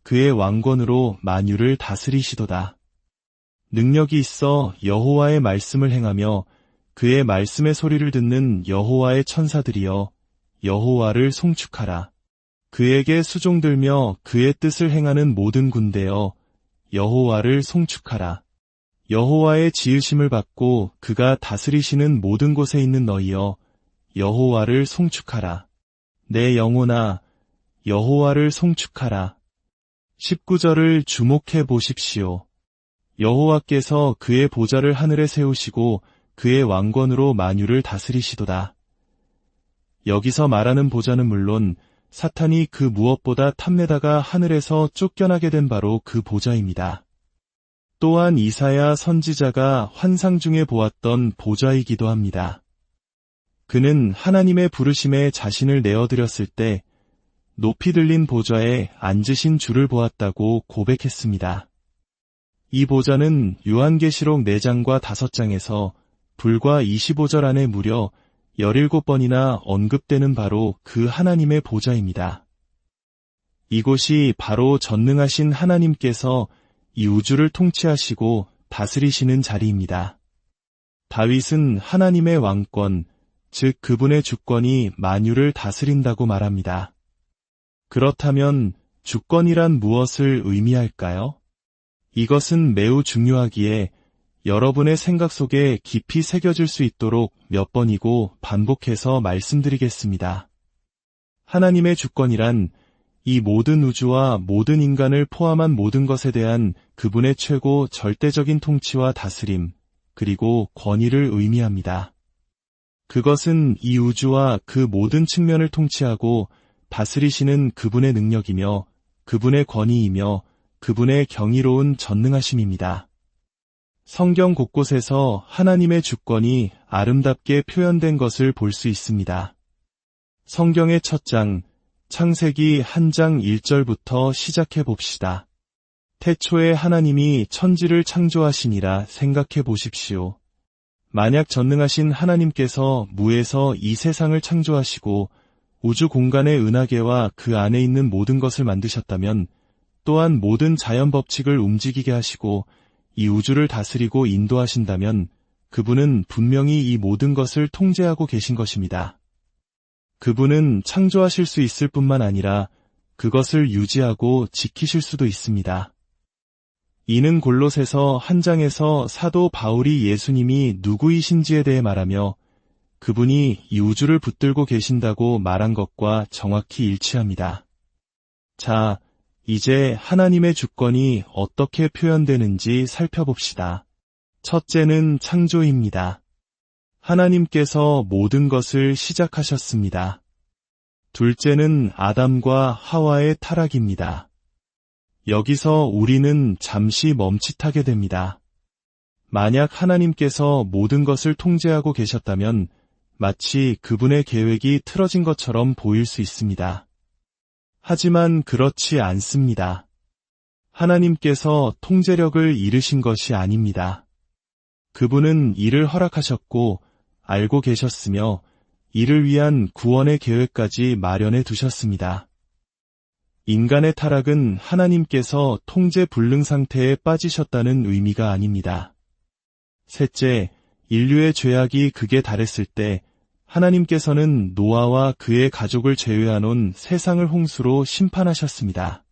그의 왕권으로 만유를 다스리시도다. 능력이 있어 여호와의 말씀을 행하며 그의 말씀의 소리를 듣는 여호와의 천사들이여 여호와를 송축하라. 그에게 수종들며 그의 뜻을 행하는 모든 군대여 여호와를 송축하라. 여호와의 지으심을 받고 그가 다스리시는 모든 곳에 있는 너희여 여호와를 송축하라. 내 영혼아 여호와를 송축하라. 19절을 주목해 보십시오. 여호와께서 그의 보좌를 하늘에 세우시고 그의 왕권으로 만유를 다스리시도다. 여기서 말하는 보좌는 물론 사탄이 그 무엇보다 탐내다가 하늘에서 쫓겨나게 된 바로 그 보좌입니다. 또한 이사야 선지자가 환상 중에 보았던 보좌이기도 합니다. 그는 하나님의 부르심에 자신을 내어드렸을 때 높이 들린 보좌에 앉으신 주를 보았다고 고백했습니다. 이 보좌는 요한계시록 4장과 5장에서 불과 25절 안에 무려 17번이나 언급되는 바로 그 하나님의 보좌입니다. 이곳이 바로 전능하신 하나님께서 이 우주를 통치하시고 다스리시는 자리입니다. 다윗은 하나님의 왕권, 즉 그분의 주권이 만유를 다스린다고 말합니다. 그렇다면 주권이란 무엇을 의미할까요? 이것은 매우 중요하기에 여러분의 생각 속에 깊이 새겨질 수 있도록 몇 번이고 반복해서 말씀드리겠습니다. 하나님의 주권이란 이 모든 우주와 모든 인간을 포함한 모든 것에 대한 그분의 최고 절대적인 통치와 다스림, 그리고 권위를 의미합니다. 그것은 이 우주와 그 모든 측면을 통치하고 다스리시는 그분의 능력이며 그분의 권위이며 그분의 경이로운 전능하심입니다. 성경 곳곳에서 하나님의 주권이 아름답게 표현된 것을 볼 수 있습니다. 성경의 첫 장, 창세기 1장 1절부터 시작해 봅시다. 태초에 하나님이 천지를 창조하시니라 생각해 보십시오. 만약 전능하신 하나님께서 무에서 이 세상을 창조하시고 우주 공간의 은하계와 그 안에 있는 모든 것을 만드셨다면 또한 모든 자연 법칙을 움직이게 하시고 이 우주를 다스리고 인도하신다면 그분은 분명히 이 모든 것을 통제하고 계신 것입니다. 그분은 창조하실 수 있을 뿐만 아니라 그것을 유지하고 지키실 수도 있습니다. 이는 골로새서 1장에서 사도 바울이 예수님이 누구이신지에 대해 말하며 그분이 이 우주를 붙들고 계신다고 말한 것과 정확히 일치합니다. 자, 이제 하나님의 주권이 어떻게 표현되는지 살펴봅시다. 첫째는 창조입니다. 하나님께서 모든 것을 시작하셨습니다. 둘째는 아담과 하와의 타락입니다. 여기서 우리는 잠시 멈칫하게 됩니다. 만약 하나님께서 모든 것을 통제하고 계셨다면 마치 그분의 계획이 틀어진 것처럼 보일 수 있습니다. 하지만 그렇지 않습니다. 하나님께서 통제력을 잃으신 것이 아닙니다. 그분은 이를 허락하셨고 알고 계셨으며 이를 위한 구원의 계획까지 마련해 두셨습니다. 인간의 타락은 하나님께서 통제 불능 상태에 빠지셨다는 의미가 아닙니다. 셋째, 인류의 죄악이 극에 달했을 때 하나님께서는 노아와 그의 가족을 제외한 세상을 홍수로 심판하셨습니다.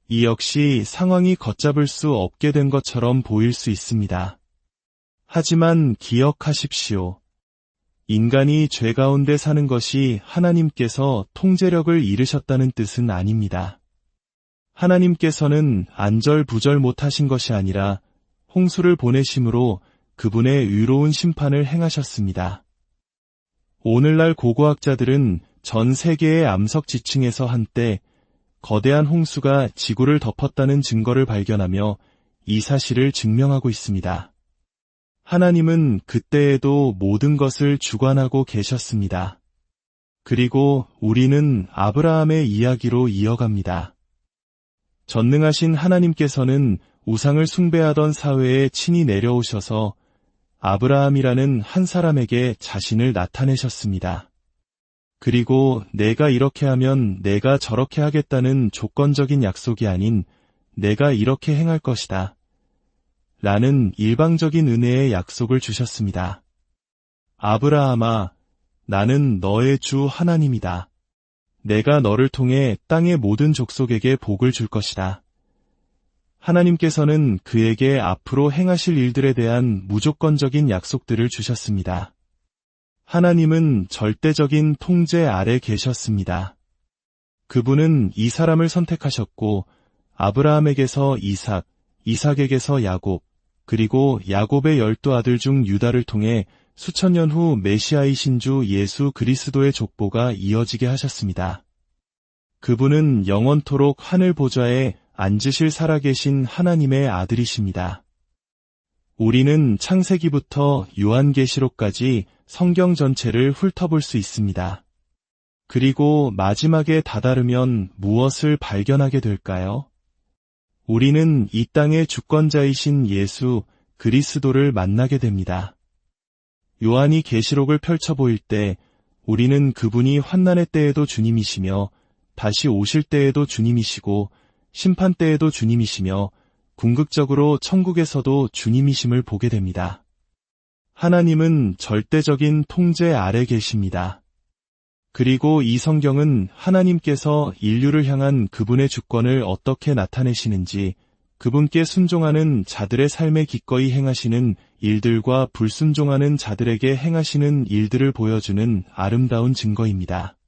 이 역시 상황이 걷잡을 수 없게 된 것처럼 보일 수 있습니다. 하지만 기억하십시오. 인간이 죄 가운데 사는 것이 하나님께서 통제력을 잃으셨다는 뜻은 아닙니다. 하나님께서는 안절부절 못하신 것이 아니라 홍수를 보내심으로 그분의 의로운 심판을 행하셨습니다. 오늘날 고고학자들은 전 세계의 암석 지층에서 한때 거대한 홍수가 지구를 덮었다는 증거를 발견하며 이 사실을 증명하고 있습니다. 하나님은 그때에도 모든 것을 주관하고 계셨습니다. 그리고 우리는 아브라함의 이야기로 이어갑니다. 전능하신 하나님께서는 우상을 숭배하던 사회에 친히 내려오셔서 아브라함이라는 한 사람에게 자신을 나타내셨습니다. 그리고 내가 이렇게 하면 내가 저렇게 하겠다는 조건적인 약속이 아닌 내가 이렇게 행할 것이다. 라는 일방적인 은혜의 약속을 주셨습니다. 아브라함아, 나는 너의 주 하나님이다. 내가 너를 통해 땅의 모든 족속에게 복을 줄 것이다. 하나님께서는 그에게 앞으로 행하실 일들에 대한 무조건적인 약속들을 주셨습니다. 하나님은 절대적인 통제 아래 계셨습니다. 그분은 이 사람을 선택하셨고 아브라함에게서 이삭, 이삭에게서 야곱, 그리고 야곱의 12아들 중 유다를 통해 수천 년 후 메시아이신 주 예수 그리스도의 족보가 이어지게 하셨습니다. 그분은 영원토록 하늘 보좌에 앉으실 살아계신 하나님의 아들이십니다. 우리는 창세기부터 요한계시록까지 성경 전체를 훑어볼 수 있습니다. 그리고 마지막에 다다르면 무엇을 발견하게 될까요? 우리는 이 땅의 주권자이신 예수 그리스도를 만나게 됩니다. 요한이 계시록을 펼쳐 보일 때 우리는 그분이 환난의 때에도 주님이시며 다시 오실 때에도 주님이시고 심판 때에도 주님이시며 궁극적으로 천국에서도 주님이심을 보게 됩니다. 하나님은 절대적인 통제 아래 계십니다. 그리고 이 성경은 하나님께서 인류를 향한 그분의 주권을 어떻게 나타내시는지, 그분께 순종하는 자들의 삶에 기꺼이 행하시는 일들과 불순종하는 자들에게 행하시는 일들을 보여주는 아름다운 증거입니다.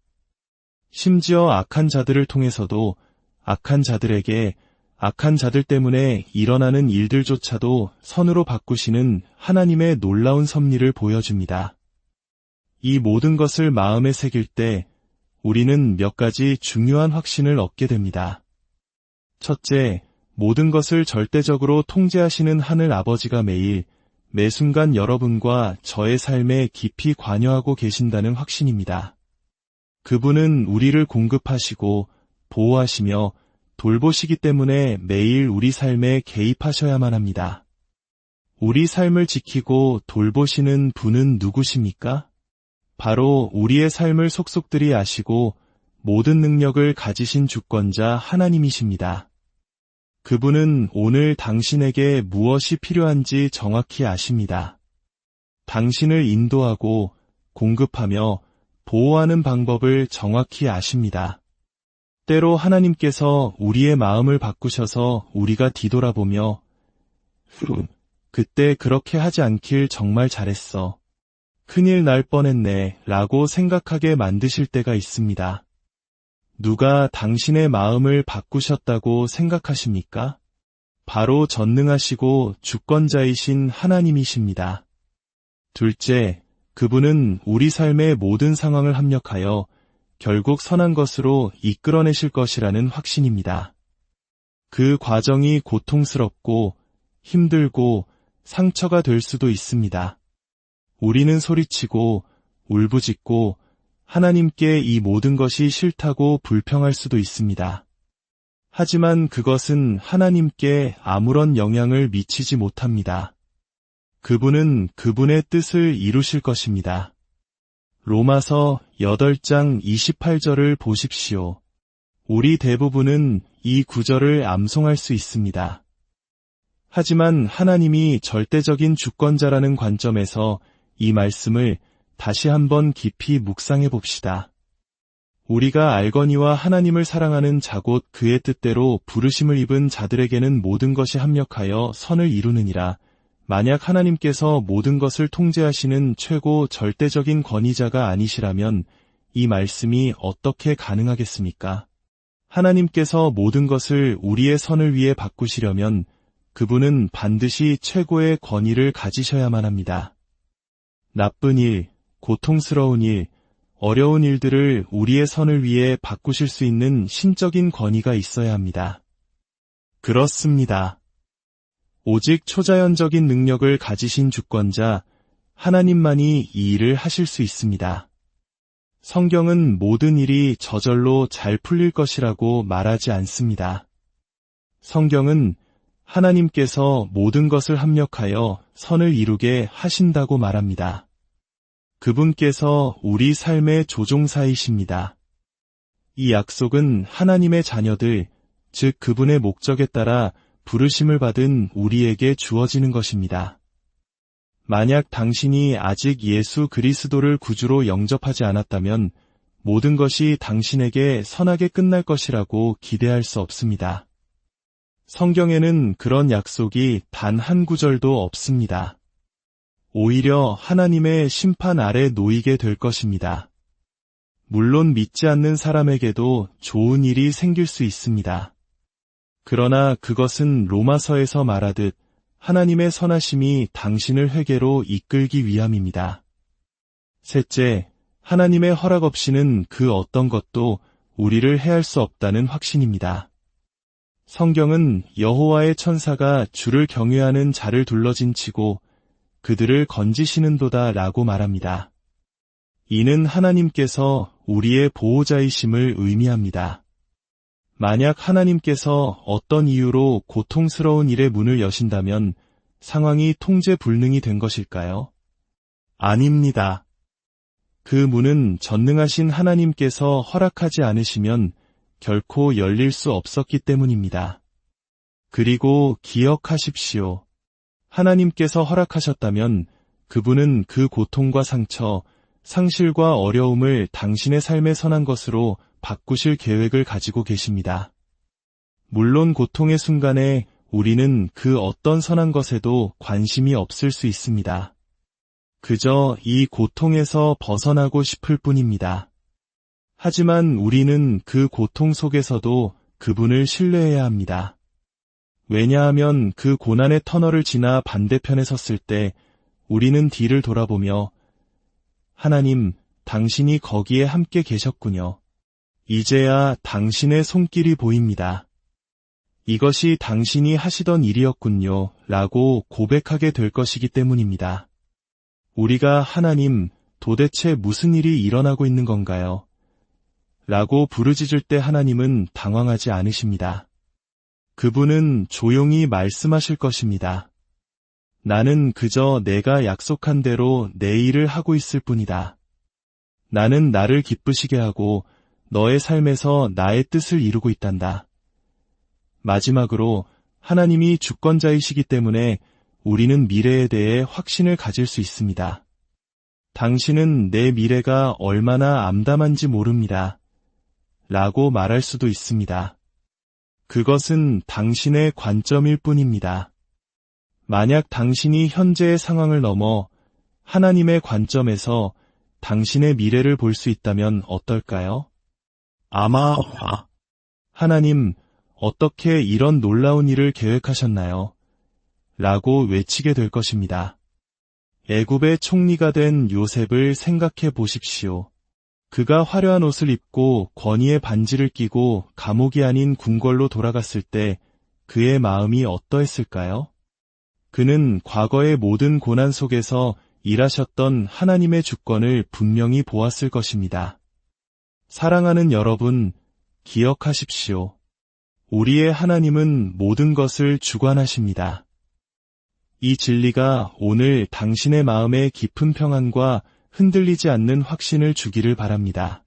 심지어 악한 자들을 통해서도 악한 자들에게 악한 자들 때문에 일어나는 일들조차도 선으로 바꾸시는 하나님의 놀라운 섭리를 보여줍니다. 이 모든 것을 마음에 새길 때 우리는 몇 가지 중요한 확신을 얻게 됩니다. 첫째, 모든 것을 절대적으로 통제하시는 하늘 아버지가 매일, 매 순간 여러분과 저의 삶에 깊이 관여하고 계신다는 확신입니다. 그분은 우리를 공급하시고 보호하시며 돌보시기 때문에 매일 우리 삶에 개입하셔야만 합니다. 우리 삶을 지키고 돌보시는 분은 누구십니까? 바로 우리의 삶을 속속들이 아시고 모든 능력을 가지신 주권자 하나님이십니다. 그분은 오늘 당신에게 무엇이 필요한지 정확히 아십니다. 당신을 인도하고 공급하며 보호하는 방법을 정확히 아십니다. 때로 하나님께서 우리의 마음을 바꾸셔서 우리가 뒤돌아보며 그때 그렇게 하지 않길 정말 잘했어. 큰일 날 뻔했네 라고 생각하게 만드실 때가 있습니다. 누가 당신의 마음을 바꾸셨다고 생각하십니까? 바로 전능하시고 주권자이신 하나님이십니다. 둘째, 그분은 우리 삶의 모든 상황을 합력하여 결국 선한 것으로 이끌어내실 것이라는 확신입니다. 그 과정이 고통스럽고 힘들고 상처가 될 수도 있습니다. 우리는 소리치고 울부짖고 하나님께 이 모든 것이 싫다고 불평할 수도 있습니다. 하지만 그것은 하나님께 아무런 영향을 미치지 못합니다. 그분은 그분의 뜻을 이루실 것입니다. 로마서 8장 28절을 보십시오. 우리 대부분은 이 구절을 암송할 수 있습니다. 하지만 하나님이 절대적인 주권자라는 관점에서 이 말씀을 다시 한번 깊이 묵상해 봅시다. 우리가 알거니와 하나님을 사랑하는 자곧 그의 뜻대로 부르심을 입은 자들에게는 모든 것이 합력하여 선을 이루느니라. 만약 하나님께서 모든 것을 통제하시는 최고 절대적인 권위자가 아니시라면 이 말씀이 어떻게 가능하겠습니까? 하나님께서 모든 것을 우리의 선을 위해 바꾸시려면 그분은 반드시 최고의 권위를 가지셔야만 합니다. 나쁜 일, 고통스러운 일, 어려운 일들을 우리의 선을 위해 바꾸실 수 있는 신적인 권위가 있어야 합니다. 그렇습니다. 오직 초자연적인 능력을 가지신 주권자, 하나님만이 이 일을 하실 수 있습니다. 성경은 모든 일이 저절로 잘 풀릴 것이라고 말하지 않습니다. 성경은 하나님께서 모든 것을 합력하여 선을 이루게 하신다고 말합니다. 그분께서 우리 삶의 조종사이십니다. 이 약속은 하나님의 자녀들, 즉 그분의 목적에 따라 부르심을 받은 우리에게 주어지는 것입니다. 만약 당신이 아직 예수 그리스도를 구주로 영접하지 않았다면 모든 것이 당신에게 선하게 끝날 것이라고 기대할 수 없습니다. 성경에는 그런 약속이 단 한 구절도 없습니다. 오히려 하나님의 심판 아래 놓이게 될 것입니다. 물론 믿지 않는 사람에게도 좋은 일이 생길 수 있습니다. 그러나 그것은 로마서에서 말하듯 하나님의 선하심이 당신을 회개로 이끌기 위함입니다. 셋째, 하나님의 허락 없이는 그 어떤 것도 우리를 해할 수 없다는 확신입니다. 성경은 여호와의 천사가 주를 경외하는 자를 둘러진치고 그들을 건지시는도다 라고 말합니다. 이는 하나님께서 우리의 보호자이심을 의미합니다. 만약 하나님께서 어떤 이유로 고통스러운 일의 문을 여신다면 상황이 통제 불능이 된 것일까요? 아닙니다. 그 문은 전능하신 하나님께서 허락하지 않으시면 결코 열릴 수 없었기 때문입니다. 그리고 기억하십시오. 하나님께서 허락하셨다면 그분은 그 고통과 상처, 상실과 어려움을 당신의 삶의 선한 것으로 바꾸실 계획을 가지고 계십니다. 물론 고통의 순간에 우리는 그 어떤 선한 것에도 관심이 없을 수 있습니다. 그저 이 고통에서 벗어나고 싶을 뿐입니다. 하지만 우리는 그 고통 속에서도 그분을 신뢰해야 합니다. 왜냐하면 그 고난의 터널을 지나 반대편에 섰을 때 우리는 뒤를 돌아보며 하나님, 당신이 거기에 함께 계셨군요. 이제야 당신의 손길이 보입니다. 이것이 당신이 하시던 일이었군요. 라고 고백하게 될 것이기 때문입니다. 우리가 하나님, 도대체 무슨 일이 일어나고 있는 건가요? 라고 부르짖을 때 하나님은 당황하지 않으십니다. 그분은 조용히 말씀하실 것입니다. 나는 그저 내가 약속한 대로 내 일을 하고 있을 뿐이다. 나는 나를 기쁘시게 하고 너의 삶에서 나의 뜻을 이루고 있단다. 마지막으로 하나님이 주권자이시기 때문에 우리는 미래에 대해 확신을 가질 수 있습니다. 당신은 내 미래가 얼마나 암담한지 모릅니다. 라고 말할 수도 있습니다. 그것은 당신의 관점일 뿐입니다. 만약 당신이 현재의 상황을 넘어 하나님의 관점에서 당신의 미래를 볼 수 있다면 어떨까요? 아마 하나님, 어떻게 이런 놀라운 일을 계획하셨나요? 라고 외치게 될 것입니다. 애굽의 총리가 된 요셉을 생각해 보십시오. 그가 화려한 옷을 입고 권위의 반지를 끼고 감옥이 아닌 궁궐로 돌아갔을 때 그의 마음이 어떠했을까요? 그는 과거의 모든 고난 속에서 일하셨던 하나님의 주권을 분명히 보았을 것입니다. 사랑하는 여러분, 기억하십시오. 우리의 하나님은 모든 것을 주관하십니다. 이 진리가 오늘 당신의 마음에 깊은 평안과 흔들리지 않는 확신을 주기를 바랍니다.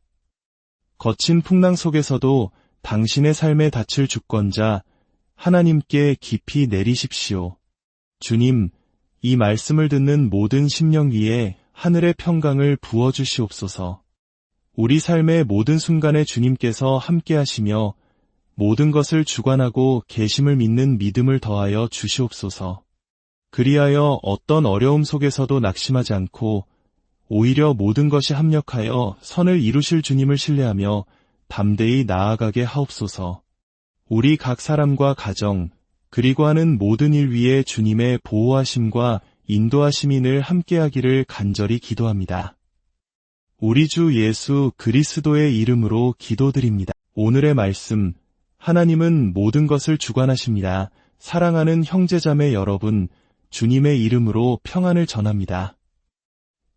거친 풍랑 속에서도 당신의 삶에 닿칠 주권자 하나님께 깊이 내리십시오. 주님, 이 말씀을 듣는 모든 심령 위에 하늘의 평강을 부어주시옵소서. 우리 삶의 모든 순간에 주님께서 함께하시며 모든 것을 주관하고 계심을 믿는 믿음을 더하여 주시옵소서. 그리하여 어떤 어려움 속에서도 낙심하지 않고 오히려 모든 것이 합력하여 선을 이루실 주님을 신뢰하며 담대히 나아가게 하옵소서. 우리 각 사람과 가정, 그리고 하는 모든 일 위에 주님의 보호하심과 인도하심이 늘 함께하기를 간절히 기도합니다. 우리 주 예수 그리스도의 이름으로 기도드립니다. 오늘의 말씀, 하나님은 모든 것을 주관하십니다. 사랑하는 형제자매 여러분, 주님의 이름으로 평안을 전합니다.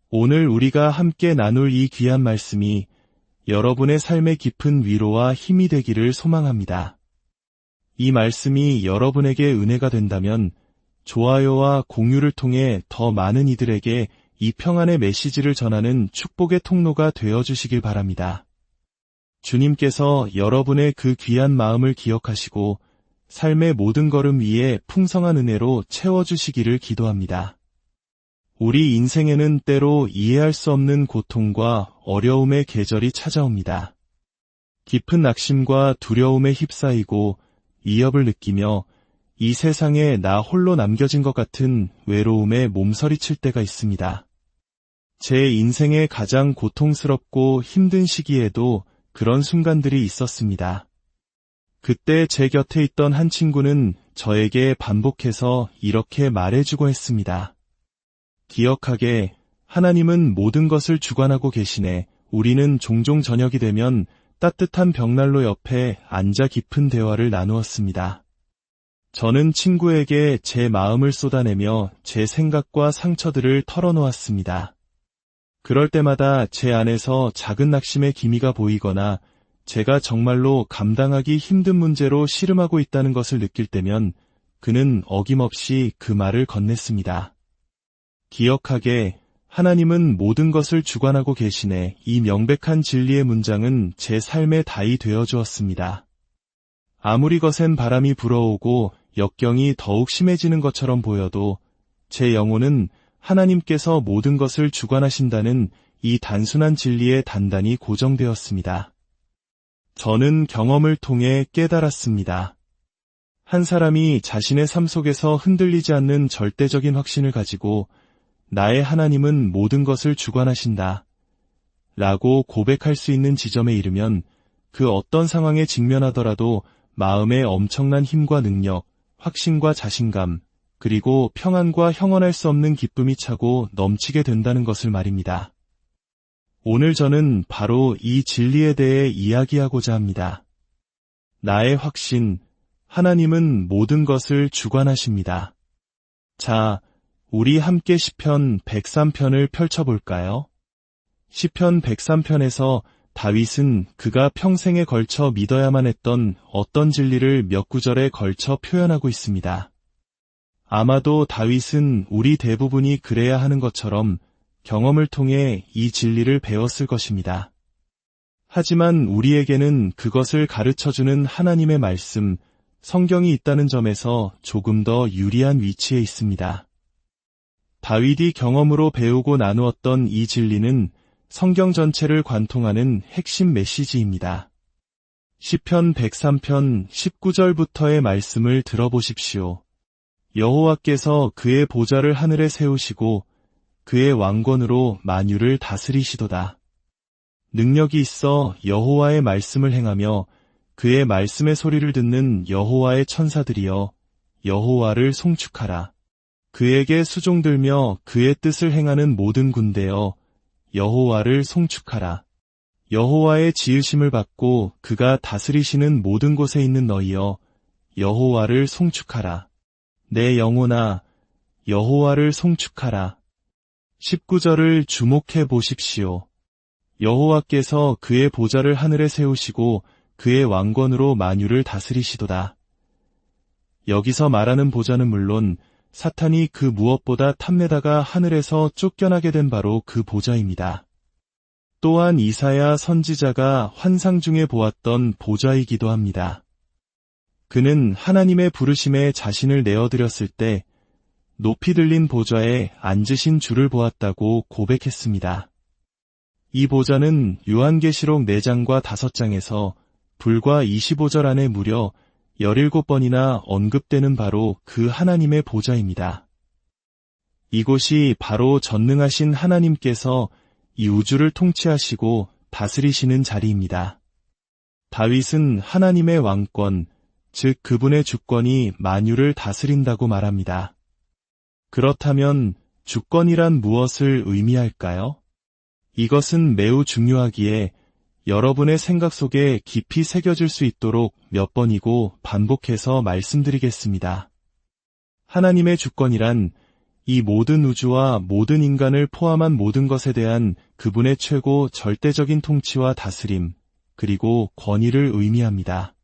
오늘 우리가 함께 나눌 이 귀한 말씀이 여러분의 삶의 깊은 위로와 힘이 되기를 소망합니다. 이 말씀이 여러분에게 은혜가 된다면 좋아요와 공유를 통해 더 많은 이들에게 이 평안의 메시지를 전하는 축복의 통로가 되어주시길 바랍니다. 주님께서 여러분의 그 귀한 마음을 기억하시고 삶의 모든 걸음 위에 풍성한 은혜로 채워주시기를 기도합니다. 우리 인생에는 때로 이해할 수 없는 고통과 어려움의 계절이 찾아옵니다. 깊은 낙심과 두려움에 휩싸이고 위협을 느끼며 이 세상에 나 홀로 남겨진 것 같은 외로움에 몸서리칠 때가 있습니다. 제 인생의 가장 고통스럽고 힘든 시기에도 그런 순간들이 있었습니다. 그때 제 곁에 있던 한 친구는 저에게 반복해서 이렇게 말해주고 했습니다. 기억하게, 하나님은 모든 것을 주관하고 계시네. 우리는 종종 저녁이 되면 따뜻한 벽난로 옆에 앉아 깊은 대화를 나누었습니다. 저는 친구에게 제 마음을 쏟아내며 제 생각과 상처들을 털어놓았습니다. 그럴 때마다 제 안에서 작은 낙심의 기미가 보이거나 제가 정말로 감당하기 힘든 문제로 씨름하고 있다는 것을 느낄 때면 그는 어김없이 그 말을 건넸습니다. 기억하게, 하나님은 모든 것을 주관하고 계시네. 이 명백한 진리의 문장은 제 삶의 답이 되어 주었습니다. 아무리 거센 바람이 불어오고 역경이 더욱 심해지는 것처럼 보여도 제 영혼은 하나님께서 모든 것을 주관하신다는 이 단순한 진리에 단단히 고정되었습니다. 저는 경험을 통해 깨달았습니다. 한 사람이 자신의 삶 속에서 흔들리지 않는 절대적인 확신을 가지고 나의 하나님은 모든 것을 주관하신다 라고 고백할 수 있는 지점에 이르면 그 어떤 상황에 직면하더라도 마음에 엄청난 힘과 능력, 확신과 자신감, 그리고 평안과 형언할 수 없는 기쁨이 차고 넘치게 된다는 것을 말입니다. 오늘 저는 바로 이 진리에 대해 이야기하고자 합니다. 나의 확신, 하나님은 모든 것을 주관하십니다. 자, 우리 함께 시편 103편을 펼쳐볼까요? 시편 103편에서 다윗은 그가 평생에 걸쳐 믿어야만 했던 어떤 진리를 몇 구절에 걸쳐 표현하고 있습니다. 아마도 다윗은 우리 대부분이 그래야 하는 것처럼 경험을 통해 이 진리를 배웠을 것입니다. 하지만 우리에게는 그것을 가르쳐주는 하나님의 말씀, 성경이 있다는 점에서 조금 더 유리한 위치에 있습니다. 다윗이 경험으로 배우고 나누었던 이 진리는 성경 전체를 관통하는 핵심 메시지입니다. 시편 103편 19절부터의 말씀을 들어보십시오. 여호와께서 그의 보좌를 하늘에 세우시고 그의 왕권으로 만유를 다스리시도다. 능력이 있어 여호와의 말씀을 행하며 그의 말씀의 소리를 듣는 여호와의 천사들이여 여호와를 송축하라. 그에게 수종들며 그의 뜻을 행하는 모든 군대여 여호와를 송축하라. 여호와의 지으심을 받고 그가 다스리시는 모든 곳에 있는 너희여 여호와를 송축하라. 내 영혼아 여호와를 송축하라. 19절을 주목해 보십시오. 여호와께서 그의 보좌를 하늘에 세우시고 그의 왕권으로 만유를 다스리시도다. 여기서 말하는 보좌는 물론 사탄이 그 무엇보다 탐내다가 하늘에서 쫓겨나게 된 바로 그 보좌입니다. 또한 이사야 선지자가 환상 중에 보았던 보좌이기도 합니다. 그는 하나님의 부르심에 자신을 내어드렸을 때 높이 들린 보좌에 앉으신 주를 보았다고 고백했습니다. 이 보좌는 요한계시록 4장과 5장에서 불과 25절 안에 무려 17번이나 언급되는 바로 그 하나님의 보좌입니다. 이곳이 바로 전능하신 하나님께서 이 우주를 통치하시고 다스리시는 자리입니다. 다윗은 하나님의 왕권, 즉 그분의 주권이 만유를 다스린다고 말합니다. 그렇다면 주권이란 무엇을 의미할까요? 이것은 매우 중요하기에 여러분의 생각 속에 깊이 새겨질 수 있도록 몇 번이고 반복해서 말씀드리겠습니다. 하나님의 주권이란 이 모든 우주와 모든 인간을 포함한 모든 것에 대한 그분의 최고 절대적인 통치와 다스림, 그리고 권위를 의미합니다.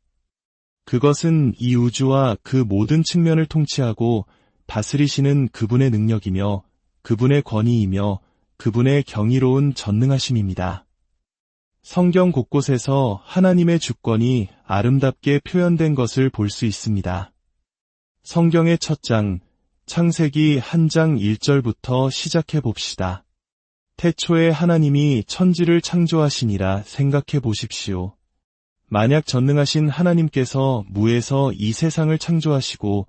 그것은 이 우주와 그 모든 측면을 통치하고 다스리시는 그분의 능력이며 그분의 권위이며 그분의 경이로운 전능하심입니다. 성경 곳곳에서 하나님의 주권이 아름답게 표현된 것을 볼 수 있습니다. 성경의 첫 장, 창세기 1장 1절부터 시작해 봅시다. 태초에 하나님이 천지를 창조하시니라 생각해 보십시오. 만약 전능하신 하나님께서 무에서 이 세상을 창조하시고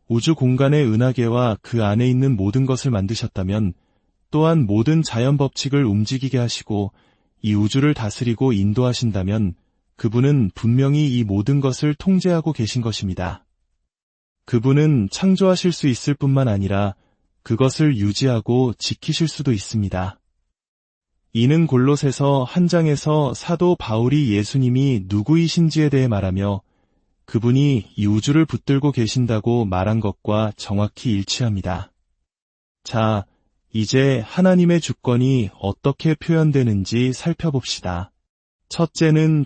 우주 공간의 은하계와 그 안에 있는 모든 것을 만드셨다면 또한 모든 자연 법칙을 움직이게 하시고 이 우주를 다스리고 인도하신다면 그분은 분명히 이 모든 것을 통제하고 계신 것입니다. 그분은 창조하실 수 있을 뿐만 아니라 그것을 유지하고 지키실 수도 있습니다. 이는 골로새서 한 장에서 사도 바울이 예수님이 누구이신지에 대해 말하며 그분이 이 우주를 붙들고 계신다고 말한 것과 정확히 일치합니다. 자, 이제 하나님의 주권이 어떻게 표현되는지 살펴봅시다. 첫째는